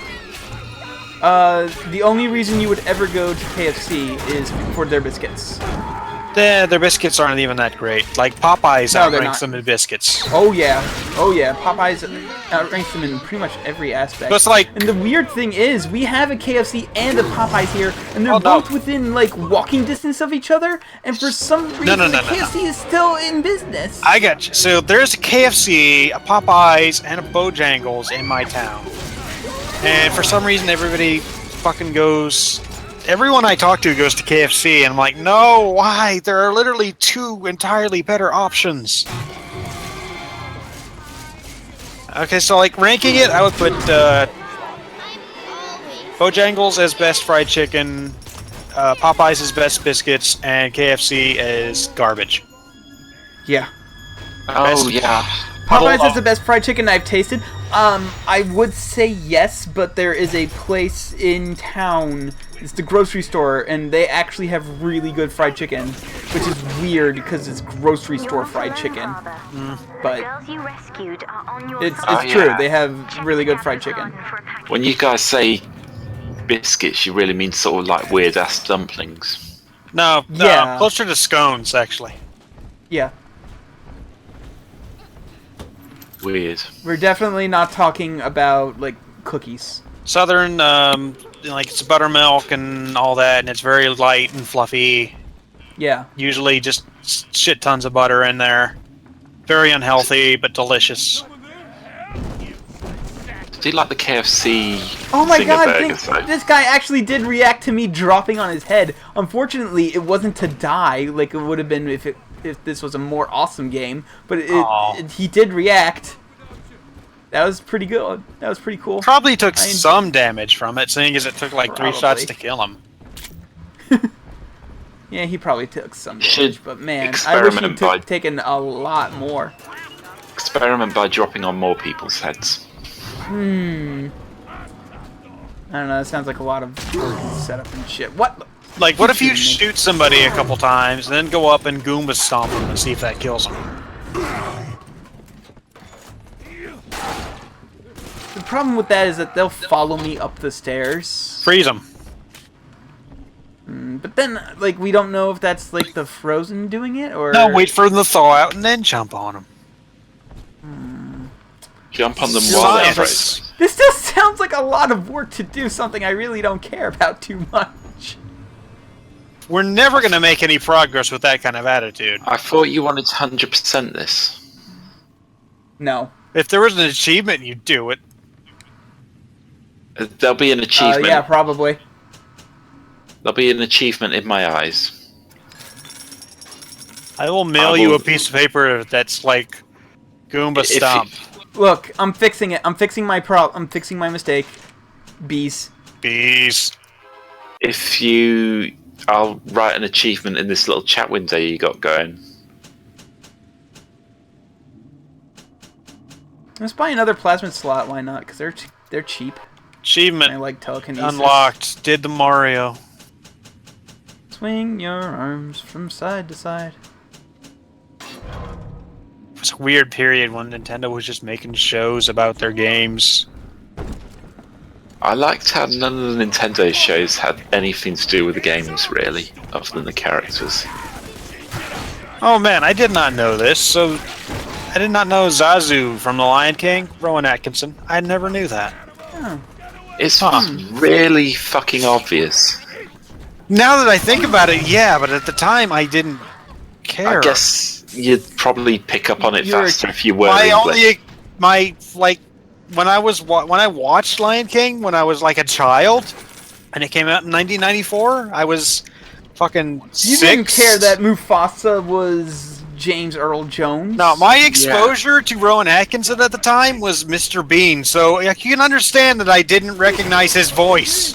The only reason you would ever go to KFC is for their biscuits. Their biscuits aren't even that great. Like Popeyes outranks them in biscuits. Oh yeah, Popeyes outranks them in pretty much every aspect. But it's like, and the weird thing is, we have a KFC and a Popeyes here, and they're both within like walking distance of each other. And for some reason, the KFC is still in business. I got you. So there's a KFC, a Popeyes, and a Bojangles in my town. And for some reason, everybody fucking goes. Everyone I talk to goes to KFC, and I'm like, no, why? There are literally two entirely better options. Okay, so like ranking it, I would put Bojangles as best fried chicken, Popeyes as best biscuits, and KFC as garbage. Yeah. Oh yeah. Popeyes is the best fried chicken I've tasted. I would say yes, but there is a place in town. It's the grocery store, and they actually have really good fried chicken, which is weird because it's grocery store fried chicken. But it's true. They have really good fried chicken. When you guys say biscuits, you really mean sort of like weird ass dumplings. No, closer to scones actually. Yeah. Weird. We're definitely not talking about like cookies. Southern, like it's buttermilk and all that, and it's very light and fluffy. Yeah. Usually just shit tons of butter in there. Very unhealthy, but delicious. Do you like the KFC? Oh my god, burger, this guy actually did react to me dropping on his head. Unfortunately, it wasn't to die like it would have been if this was a more awesome game, but he did react. That was pretty good. That was pretty cool. Probably took some damage from it, seeing as it took like 3 shots to kill him. Yeah, he probably took some damage, but man, I wish he'd taken a lot more. Experiment by dropping on more people's heads. I don't know, that sounds like a lot of setup and shit. What? Like, what if you shoot somebody a couple times, and then go up and Goomba stomp them and see if that kills them? The problem with that is that they'll follow me up the stairs. Freeze them. But then, like, we don't know if that's, like, the Frozen doing it, or... No, wait for them to thaw out and then jump on them. Jump on them while they're frozen. This just sounds like a lot of work to do something I really don't care about too much. We're never going to make any progress with that kind of attitude. I thought you wanted to 100% this. No. If there was an achievement, you'd do it. There'll be an achievement. Yeah, probably. There'll be an achievement in my eyes. I will mail you a piece of paper that's like Goomba Stomp. Look, I'm fixing it. I'm fixing my I'm fixing my mistake. Bees. Bees. I'll write an achievement in this little chat window you got going. Let's buy another plasmid slot. Why not? Because they're cheap. Achievement. I like telekinesis. Unlocked. Did the Mario. Swing your arms from side to side. It was a weird period when Nintendo was just making shows about their games. I liked how none of the Nintendo shows had anything to do with the games, really, other than the characters. Oh man, I did not know this. So, I did not know Zazu from The Lion King, Rowan Atkinson. I never knew that. Oh. It's really fucking obvious. Now that I think about it, yeah, but at the time I didn't care. I guess you'd probably pick up on it faster if you were English. When I watched Lion King when I was like a child, and it came out in 1994, I was fucking 6. You didn't care that Mufasa was James Earl Jones? No, my exposure to Rowan Atkinson at the time was Mr. Bean, so you can understand that I didn't recognize his voice.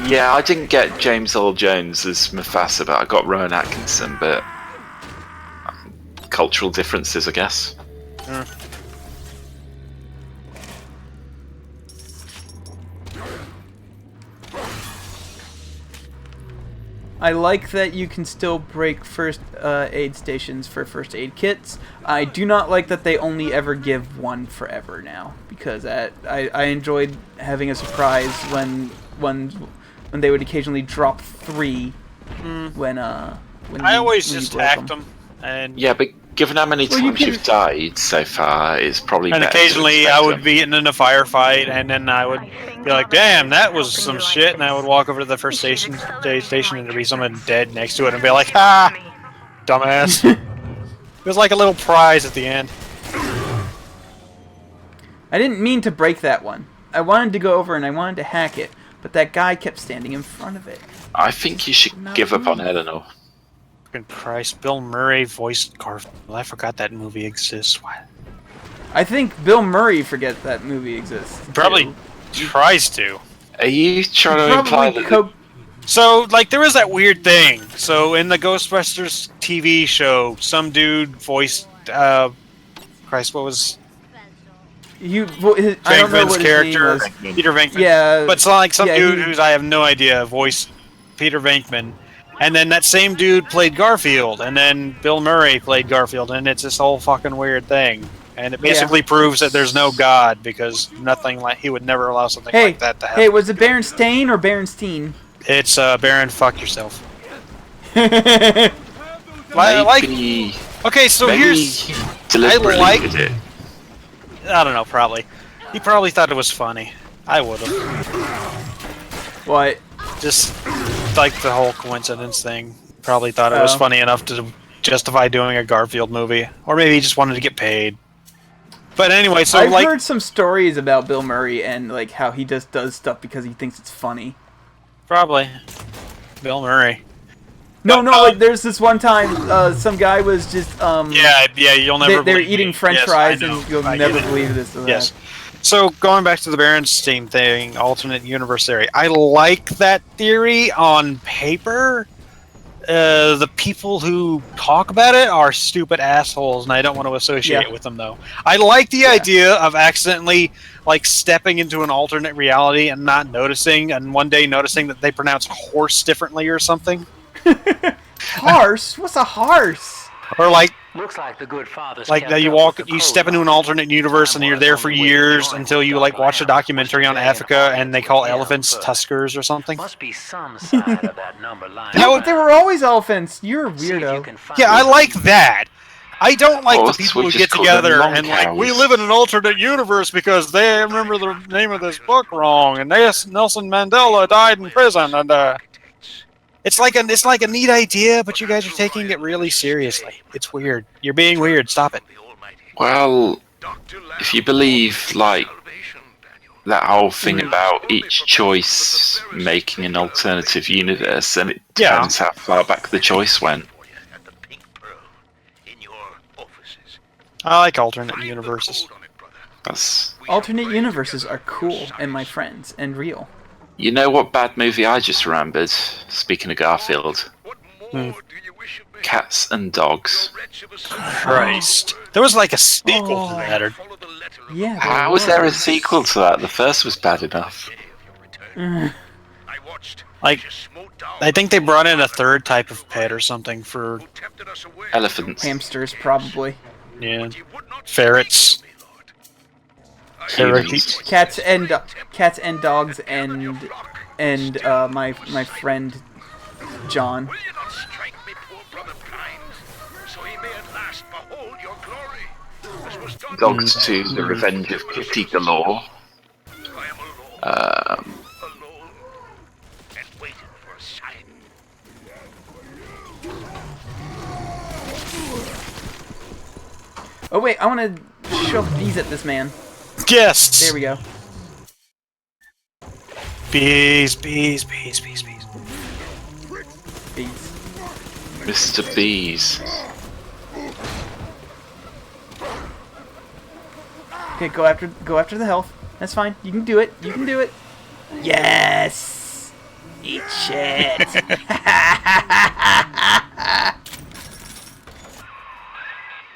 Yeah, I didn't get James Earl Jones as Mufasa, but I got Rowan Atkinson, but cultural differences, I guess. I like that you can still break first aid stations for first aid kits. I do not like that they only ever give one forever now, because I enjoyed having a surprise when they would occasionally drop 3 when I always just hacked them. And yeah, but given how many times you've died so far, it's probably and better occasionally I would be in a firefight, and then I would be like, "Damn, that was some shit," and I would walk over to the first station, and there'd be someone dead next to it, and be like, "Ha, dumbass." It was like a little prize at the end. I didn't mean to break that one. I wanted to go over and I wanted to hack it, but that guy kept standing in front of it. I think you should give up on Eleanor. Fucking Christ, Bill Murray voiced Garfield. I forgot that movie exists. What? I think Bill Murray forgets that movie exists. Probably tries to. Are you trying to imply that... So, like, there was that weird thing. So, in the Ghostbusters TV show, some dude voiced, Christ, what was... Venkman's character, Peter Venkman. Yeah. But it's like some dude who's, I have no idea, voiced Peter Venkman. And then that same dude played Garfield, and then Bill Murray played Garfield, and it's this whole fucking weird thing. And it basically proves that there's no God, because he would never allow something like that to happen. Hey, was it Berenstain or Berenstein? It's Baron, fuck yourself. Okay, so here's... I don't know, probably. He probably thought it was funny. I would've. What? Just like the whole coincidence thing. Probably thought it was funny enough to justify doing a Garfield movie. Or maybe he just wanted to get paid. But anyway, so I've heard some stories about Bill Murray and like how he just does stuff because he thinks it's funny. Probably. Bill Murray. No, like there's this one time some guy was just yeah, you'll never they're believe eating me. French Yes, fries I know. and you'll never believe this. Yes. So going back to the Berenstein thing, alternate universe theory. I like that theory on paper. The people who talk about it are stupid assholes, and I don't want to associate with them, though. I like the idea of accidentally, like, stepping into an alternate reality and not noticing, and one day noticing that they pronounce horse differently or something. Horse? What's a horse? Or, like, Looks like the good father's Like that you step into an alternate universe and you're there for years until you like watch a documentary on Africa and they call elephants tuskers or something. Must be some side of that number line. No, there were always elephants. You're a weirdo. Yeah, I like that. I don't like the so people we who just get call them together long and like, we cows. live in an alternate universe because they remember the name of this book wrong, and Nelson Mandela died in prison, and it's like a neat idea, but you guys are taking it really seriously. It's weird. You're being weird. Stop it. Well, if you believe like that whole thing about each choice making an alternative universe, then it depends how far back the choice went. I like alternate universes. Alternate universes are cool, and my friends, and real. You know what bad movie I just remembered? Speaking of Garfield. Cats and Dogs. Christ. There was like a sequel to that. Or... Yeah. How was there a sequel to that? The first was bad enough. Like, I think they brought in a third type of pet or something for... Elephants. Hamsters, probably. Yeah. Ferrets. Humans. Cats and dogs and my friend John. Dogs 2, The Revenge of Kitty Galore. Oh wait, I want to shove bees at this man. Yes! There we go. Bees. Bees. Mr. Bees. Okay, go after the health. That's fine. You can do it. You can do it. Yes! Eat shit!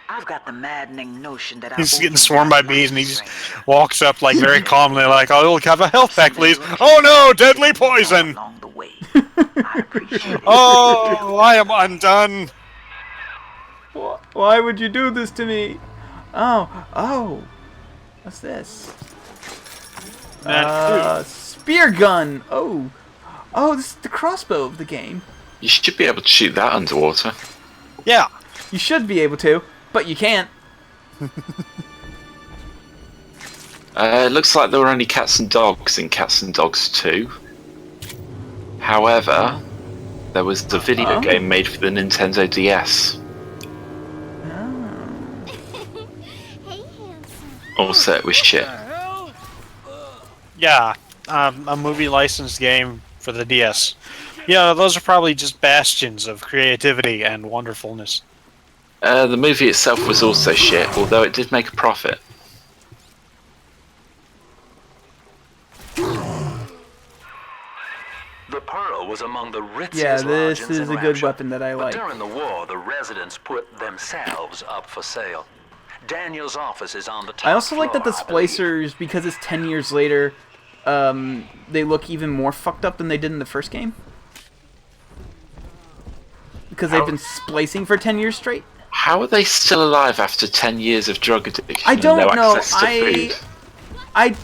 I've got the maddening notion that He's getting swarmed by bees and he just walks up like very calmly like, I'll have a health pack, please. Oh no, deadly poison! Oh, I am undone. Why would you do this to me? Oh. What's this? Spear gun! Oh, this is the crossbow of the game. You should be able to shoot that underwater. Yeah. You should be able to, but you can't. It looks like there were only cats and dogs in Cats and Dogs 2. However, there was a video game made for the Nintendo DS. Also, it was shit. Yeah, a movie licensed game for the DS. Yeah, those are probably just bastions of creativity and wonderfulness. The movie itself was also shit, although it did make a profit. The pearl was among the richest Yeah, this lodgings is in a good Rapture. weapon that I But like. during the war, the residents put themselves up for sale. Daniel's office is on the top I also like that the floor, I believe. splicers, because it's 10 years later, they look even more fucked up than they did in the first game. Because they've been splicing for 10 years straight. How are they still alive after 10 years of drug addiction I don't and no know. access to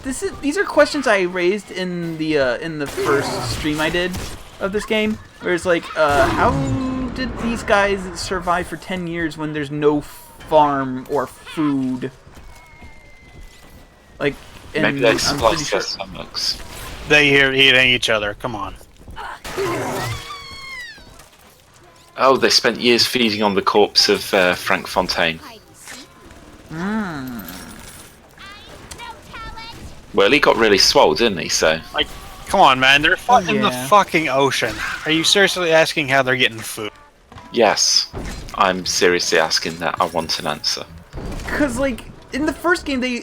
food? These are questions I raised in the first stream I did of this game, where it's like, how did these guys survive for 10 years when there's no farm or food? Like, and Maybe they I'm splice pretty sure. their stomachs. They hear eating each other. Come on. Oh, they spent years feeding on the corpse of Frank Fontaine. Well, he got really swole, didn't he? So, Like, come on, man. They're in the fucking ocean. Are you seriously asking how they're getting food? yes, I'm seriously asking that. I want an answer. Cause like in the first game they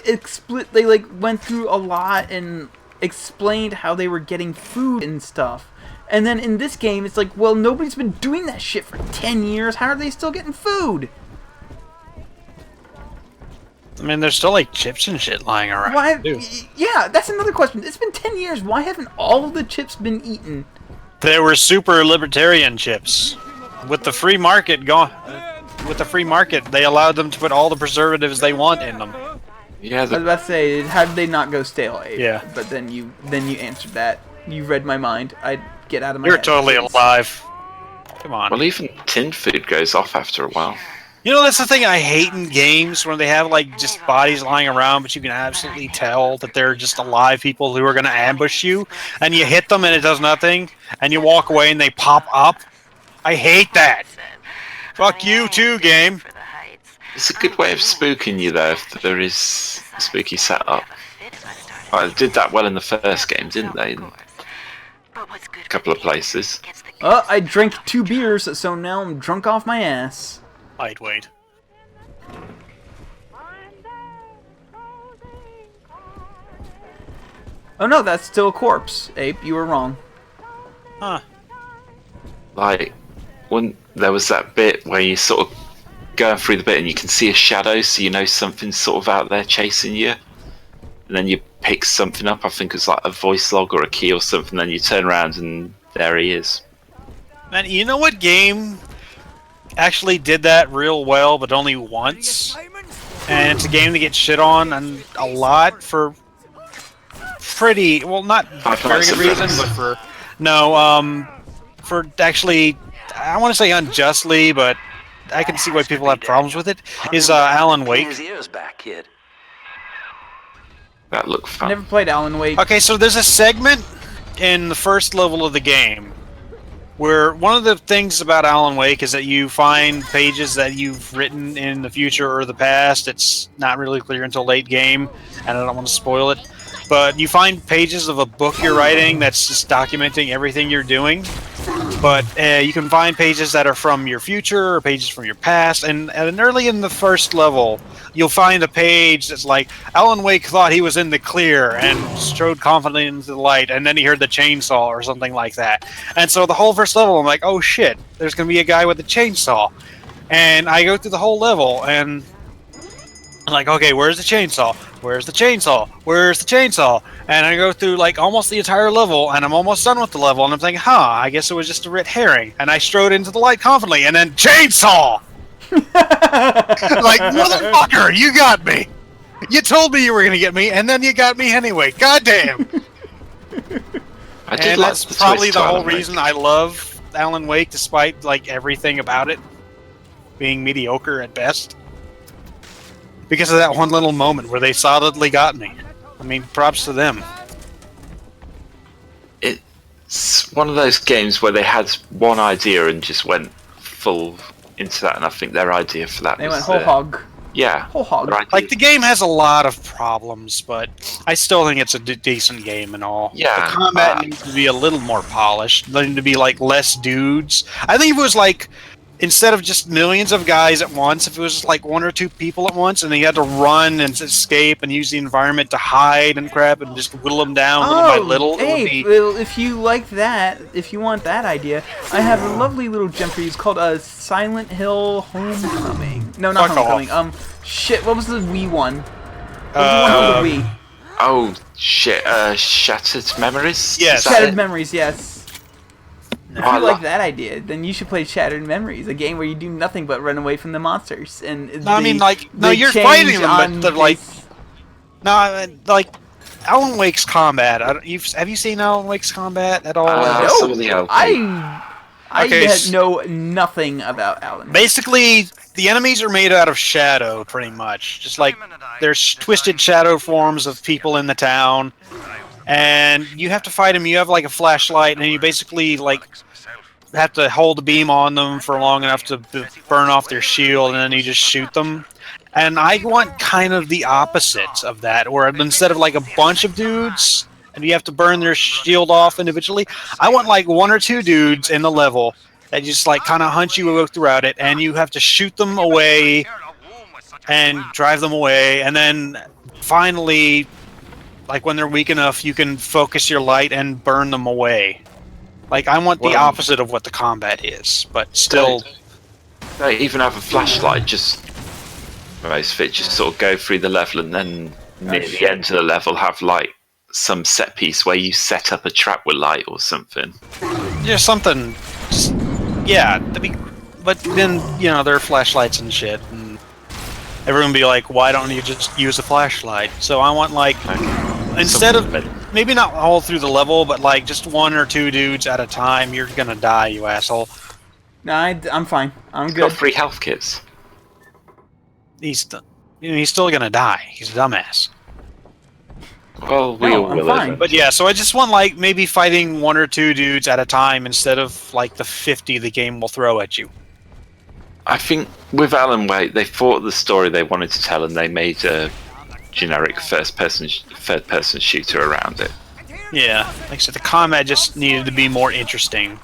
like went through a lot and explained how they were getting food and stuff. And then in this game it's like, well, nobody's been doing that shit for 10 years. How are they still getting food? I mean, there's still like chips and shit lying around. Why? Too. Yeah, that's another question. It's been 10 years. Why haven't all of the chips been eaten? There were super libertarian chips. With the free market gone. with the free market, they allowed them to put all the preservatives they want in them. Yeah. I was about to say, how did they not go stale, Abe? Yeah. But then you answered that. You read my mind. I'd get out of my You're head, totally please. alive. Come on. Well, even tin food goes off after a while. You know, that's the thing I hate in games, when they have, like, just bodies lying around, but you can absolutely tell that they're just alive people who are going to ambush you, and you hit them and it does nothing, and you walk away and they pop up. I hate that. Fuck you too, game. It's a good way of spooking you, though, if there is a spooky setup. Well, they did that well in the first game, didn't they? In a couple of places. I drank 2 beers, so now I'm drunk off my ass. I'd wait. Oh no, that's still a corpse, Ape. You were wrong. Huh. Like, when there was that bit where you sort of going through the bit and you can see a shadow, so you know something's sort of out there chasing you. And then you pick something up, I think it's like a voice log or a key or something, then you turn around and there he is. Man, you know what game actually did that real well, but only once? And it's a game that gets shit on and a lot for pretty, well, not very good reason, but for, no, for actually, I want to say unjustly, but I can see why people have problems with it, is Alan Wake. His ears back, kid. That looked fun. Never played Alan Wake. Okay, so there's a segment in the first level of the game where one of the things about Alan Wake is that you find pages that you've written in the future or the past. It's not really clear until late game, and I don't want to spoil it. But you find pages of a book you're writing that's just documenting everything you're doing. But you can find pages that are from your future or pages from your past. And early in the first level, you'll find a page that's like, Alan Wake thought he was in the clear and strode confidently into the light, and then he heard the chainsaw or something like that. And so the whole first level, I'm like, oh shit, there's going to be a guy with a chainsaw. And I go through the whole level, and I'm like, okay, where's the chainsaw? Where's the chainsaw? Where's the chainsaw? And I go through like almost the entire level, and I'm almost done with the level, and I'm thinking, I guess it was just a red herring. And I strode into the light confidently, and then chainsaw! Like, motherfucker, you got me! You told me you were gonna get me, and then you got me anyway. Goddamn! And that's probably the whole reason I love Alan Wake, despite like everything about it being mediocre at best. Because of that one little moment where they solidly got me. I mean, props to them. It's one of those games where they had one idea and just went full into that, and I think their idea for that They was... went whole hog. Yeah. Whole hog. Like, the game has a lot of problems, but I still think it's a decent game and all. Yeah. The combat needs to be a little more polished. There need to be, like, less dudes. I think if it was, like, instead of just millions of guys at once, if it was like 1 or 2 people at once, and they had to run and escape and use the environment to hide and crap and just whittle them down little by little, it would be... Well, if you like that, if you want that idea, I have a lovely little gem for you. It's called Silent Hill Homecoming. No, not Homecoming. Shit, what was the Wii one? What was the one for the Wii? Oh, shit, Shattered Memories? Yes. Shattered Memories, yes. If I you like that idea, then you should play Shattered Memories, a game where you do nothing but run away from the monsters. And No, I mean, like, no, you're fighting them, but they're like... No, I mean, like, Alan Wake's combat. Have you seen Alan Wake's combat at all? No, I know nothing about Alan Wake. Basically, the enemies are made out of shadow, pretty much. Just like, there's twisted shadow forms of people in the town. And you have to fight them. You have like a flashlight, and you basically like have to hold the beam on them for long enough to burn off their shield, and then you just shoot them. And I want kind of the opposite of that, where instead of like a bunch of dudes, and you have to burn their shield off individually, I want like 1 or 2 dudes in the level that just like kind of hunt you throughout it, and you have to shoot them away and drive them away, and then finally, like when they're weak enough, you can focus your light and burn them away. Like, I want the opposite of what the combat is, but still... They even have a flashlight, just... Most of it, just sort of go through the level, and then near the end of the level have, like, some set piece where you set up a trap with light or something. Yeah, something... Yeah, that'd be but then there are flashlights and shit, and everyone be like, "Why don't you just use a flashlight?" So I want like instead of maybe not all through the level, but like just 1 or 2 dudes at a time. You're gonna die, you asshole. No, I'm fine. I'm He's good. got 3 health kits. He's still gonna die. He's a dumbass. Well, we all will. fine. But yeah, so I just want like maybe fighting 1 or 2 dudes at a time instead of like the 50 the game will throw at you. I think with Alan Wake, they thought of the story they wanted to tell, and they made a generic third-person shooter around it. Yeah, like I said, the combat just needed to be more interesting.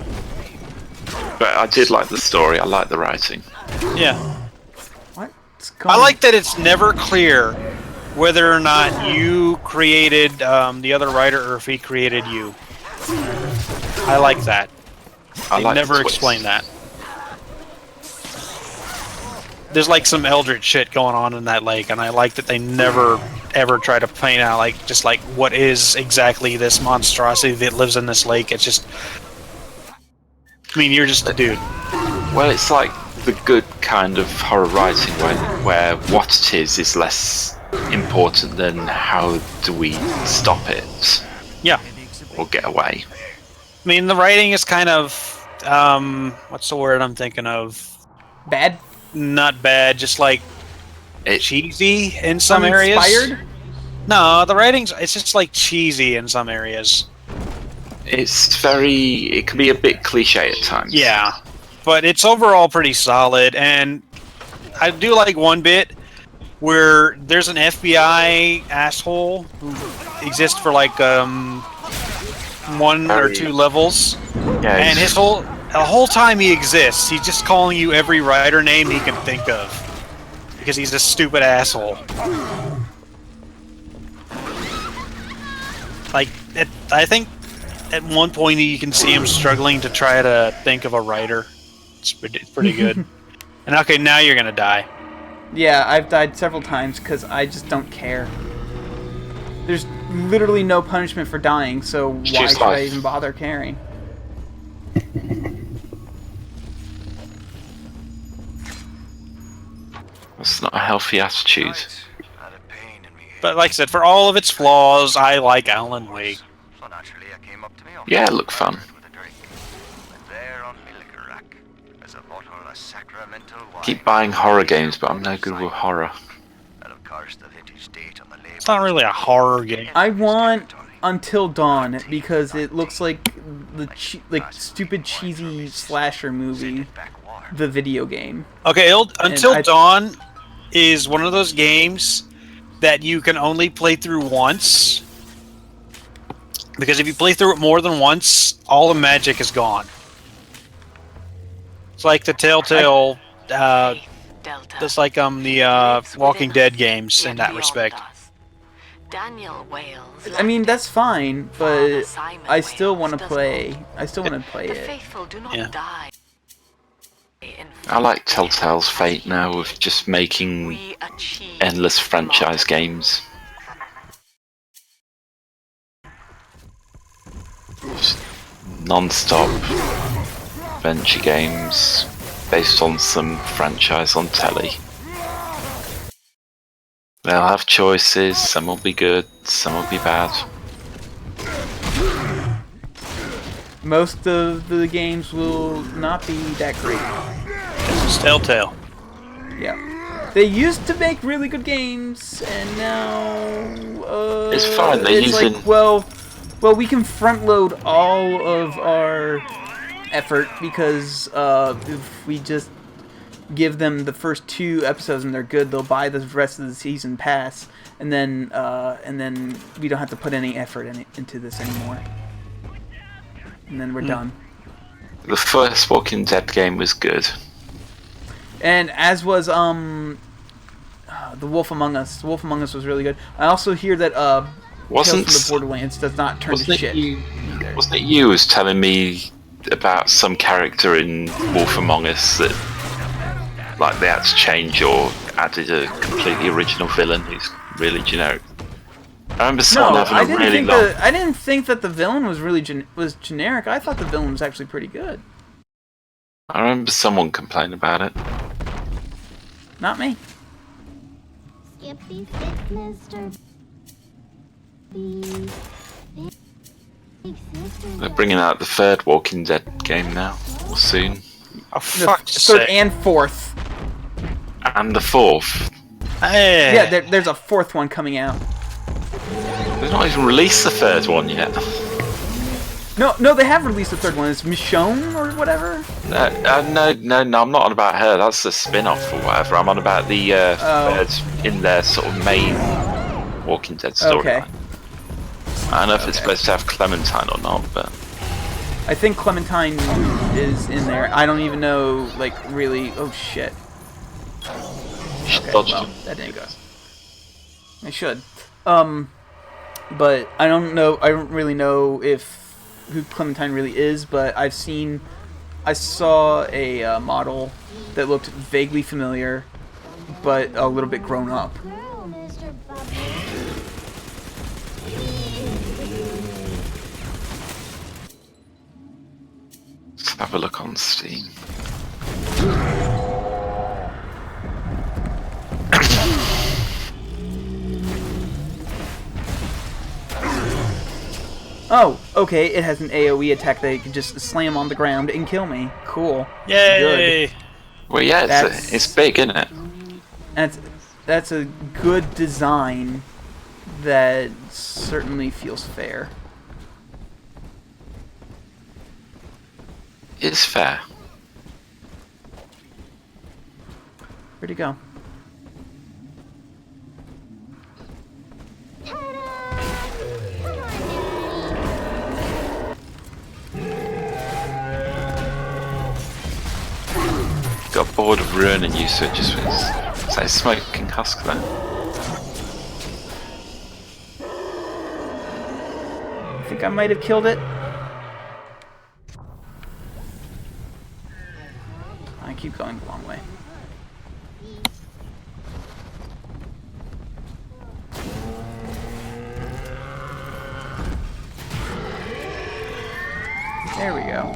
But I did like the story. I like the writing. Yeah. What's I like that it's never clear whether or not you created the other writer or if he created you. I like that. They never explain that. There's like some eldritch shit going on in that lake, and I like that they never ever try to point out like just like what is exactly this monstrosity that lives in this lake. It's just, I mean, you're just a dude. Well, it's like the good kind of horror writing where what it is less important than how do we stop it. Yeah. Or get away. I mean, the writing is kind of what's the word I'm thinking of? Bad? Not bad, just like cheesy in some areas. Uninspired? No, the writing's it's just like cheesy in some areas. It can be a bit cliche at times. Yeah. But it's overall pretty solid, and I do like one bit where there's an FBI asshole who exists for like 1 or 2 levels, yeah, and the whole time he exists, he's just calling you every writer name he can think of because he's a stupid asshole. Like, I think at one point you can see him struggling to try to think of a writer. It's pretty good. And okay, now you're gonna die. Yeah, I've died several times because I just don't care. There's literally no punishment for dying, so why should I even bother caring? That's not a healthy attitude. But like I said, for all of its flaws, I like Alan Wake. Yeah, it looked fun. Keep buying horror games, but I'm no good with horror. It's not really a horror game. I want Until Dawn because it looks like the stupid cheesy slasher movie, the video game. Okay, Until Dawn is one of those games that you can only play through once. Because if you play through it more than once, all the magic is gone. It's like the Telltale, just like the Walking Dead games in that respect. I mean, that's fine, but I still want to play. I still want to play it. Yeah. I like Telltale's fate now of just making endless franchise games. Just non-stop adventure games based on some franchise on telly. They'll have choices, some will be good, some will be bad. Most of the games will not be that great. It's Telltale. Yeah. They used to make really good games, and now... it's fine, they're using... like, well, we can front load all of our effort because if we just give them the first 2 episodes and they're good, they'll buy the rest of the season pass, and then we don't have to put any effort into this anymore. And then we're done. The first Walking Dead game was good. And as was The Wolf Among Us. The Wolf Among Us was really good. I also hear that Tales from the Borderlands does not turn to shit. Wasn't it you who was telling me about some character in Wolf Among Us that like they had to change or added a completely original villain who's really generic? I remember someone having a really long... I didn't think that the villain was really generic. I thought the villain was actually pretty good. I remember someone complained about it. Not me. Skippy stick, Mr. B. Big sister. They're bringing out the third Walking Dead game now, or soon. Oh, The fuck's third sake. and fourth. And the fourth. Hey. Yeah, there's a fourth one coming out. They've not even released the third one yet. No, they have released the third one. It's Michonne or whatever. No, I'm not on about her. That's the spin-off or whatever. I'm on about the thirds in their sort of main Walking Dead storyline. Okay. I don't know if it's supposed to have Clementine or not, but I think Clementine is in there. I don't even know, like, really. Oh shit. Okay, well, that didn't go. I should. But I don't know. I don't really know who Clementine really is. But I saw a model that looked vaguely familiar, but a little bit grown up. let's have a look on Steam. Oh, okay. It has an AoE attack that you can just slam on the ground and kill me. Cool. Yay! Good. Well, yeah, it's big, isn't it? That's a good design that certainly feels fair. It's fair. Where'd he go? Got bored of ruining you, so it just was. It's like smoking husk there. I think I might have killed it. I keep going the wrong way. There we go.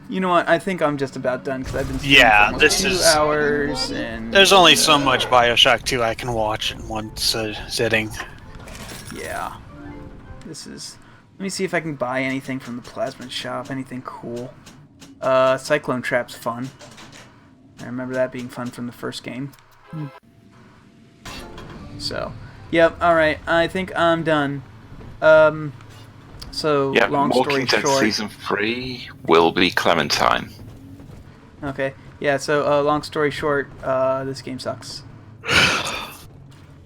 You know what? I think I'm just about done because I've been streaming for almost this 2 is hours and there's only so much Bioshock 2 I can watch in one sitting. Yeah. This is. Let me see if I can buy anything from the plasma shop. Anything cool. Cyclone Trap's fun. I remember that being fun from the first game. So, yep. All right. I think I'm done. So Yeah, long Walking story Dead short. Season 3 will be Clementine. Okay. Yeah. So long story short, this game sucks.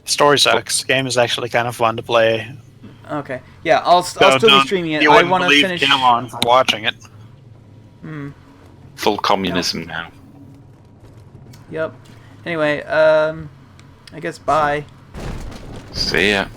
Story sucks. Game is actually kind of fun to play. Okay. Yeah. I'll still be streaming it. You I wouldn't want to believe finish. Cameron for watching it. Full communism now. Yep. Anyway, I guess bye. See ya.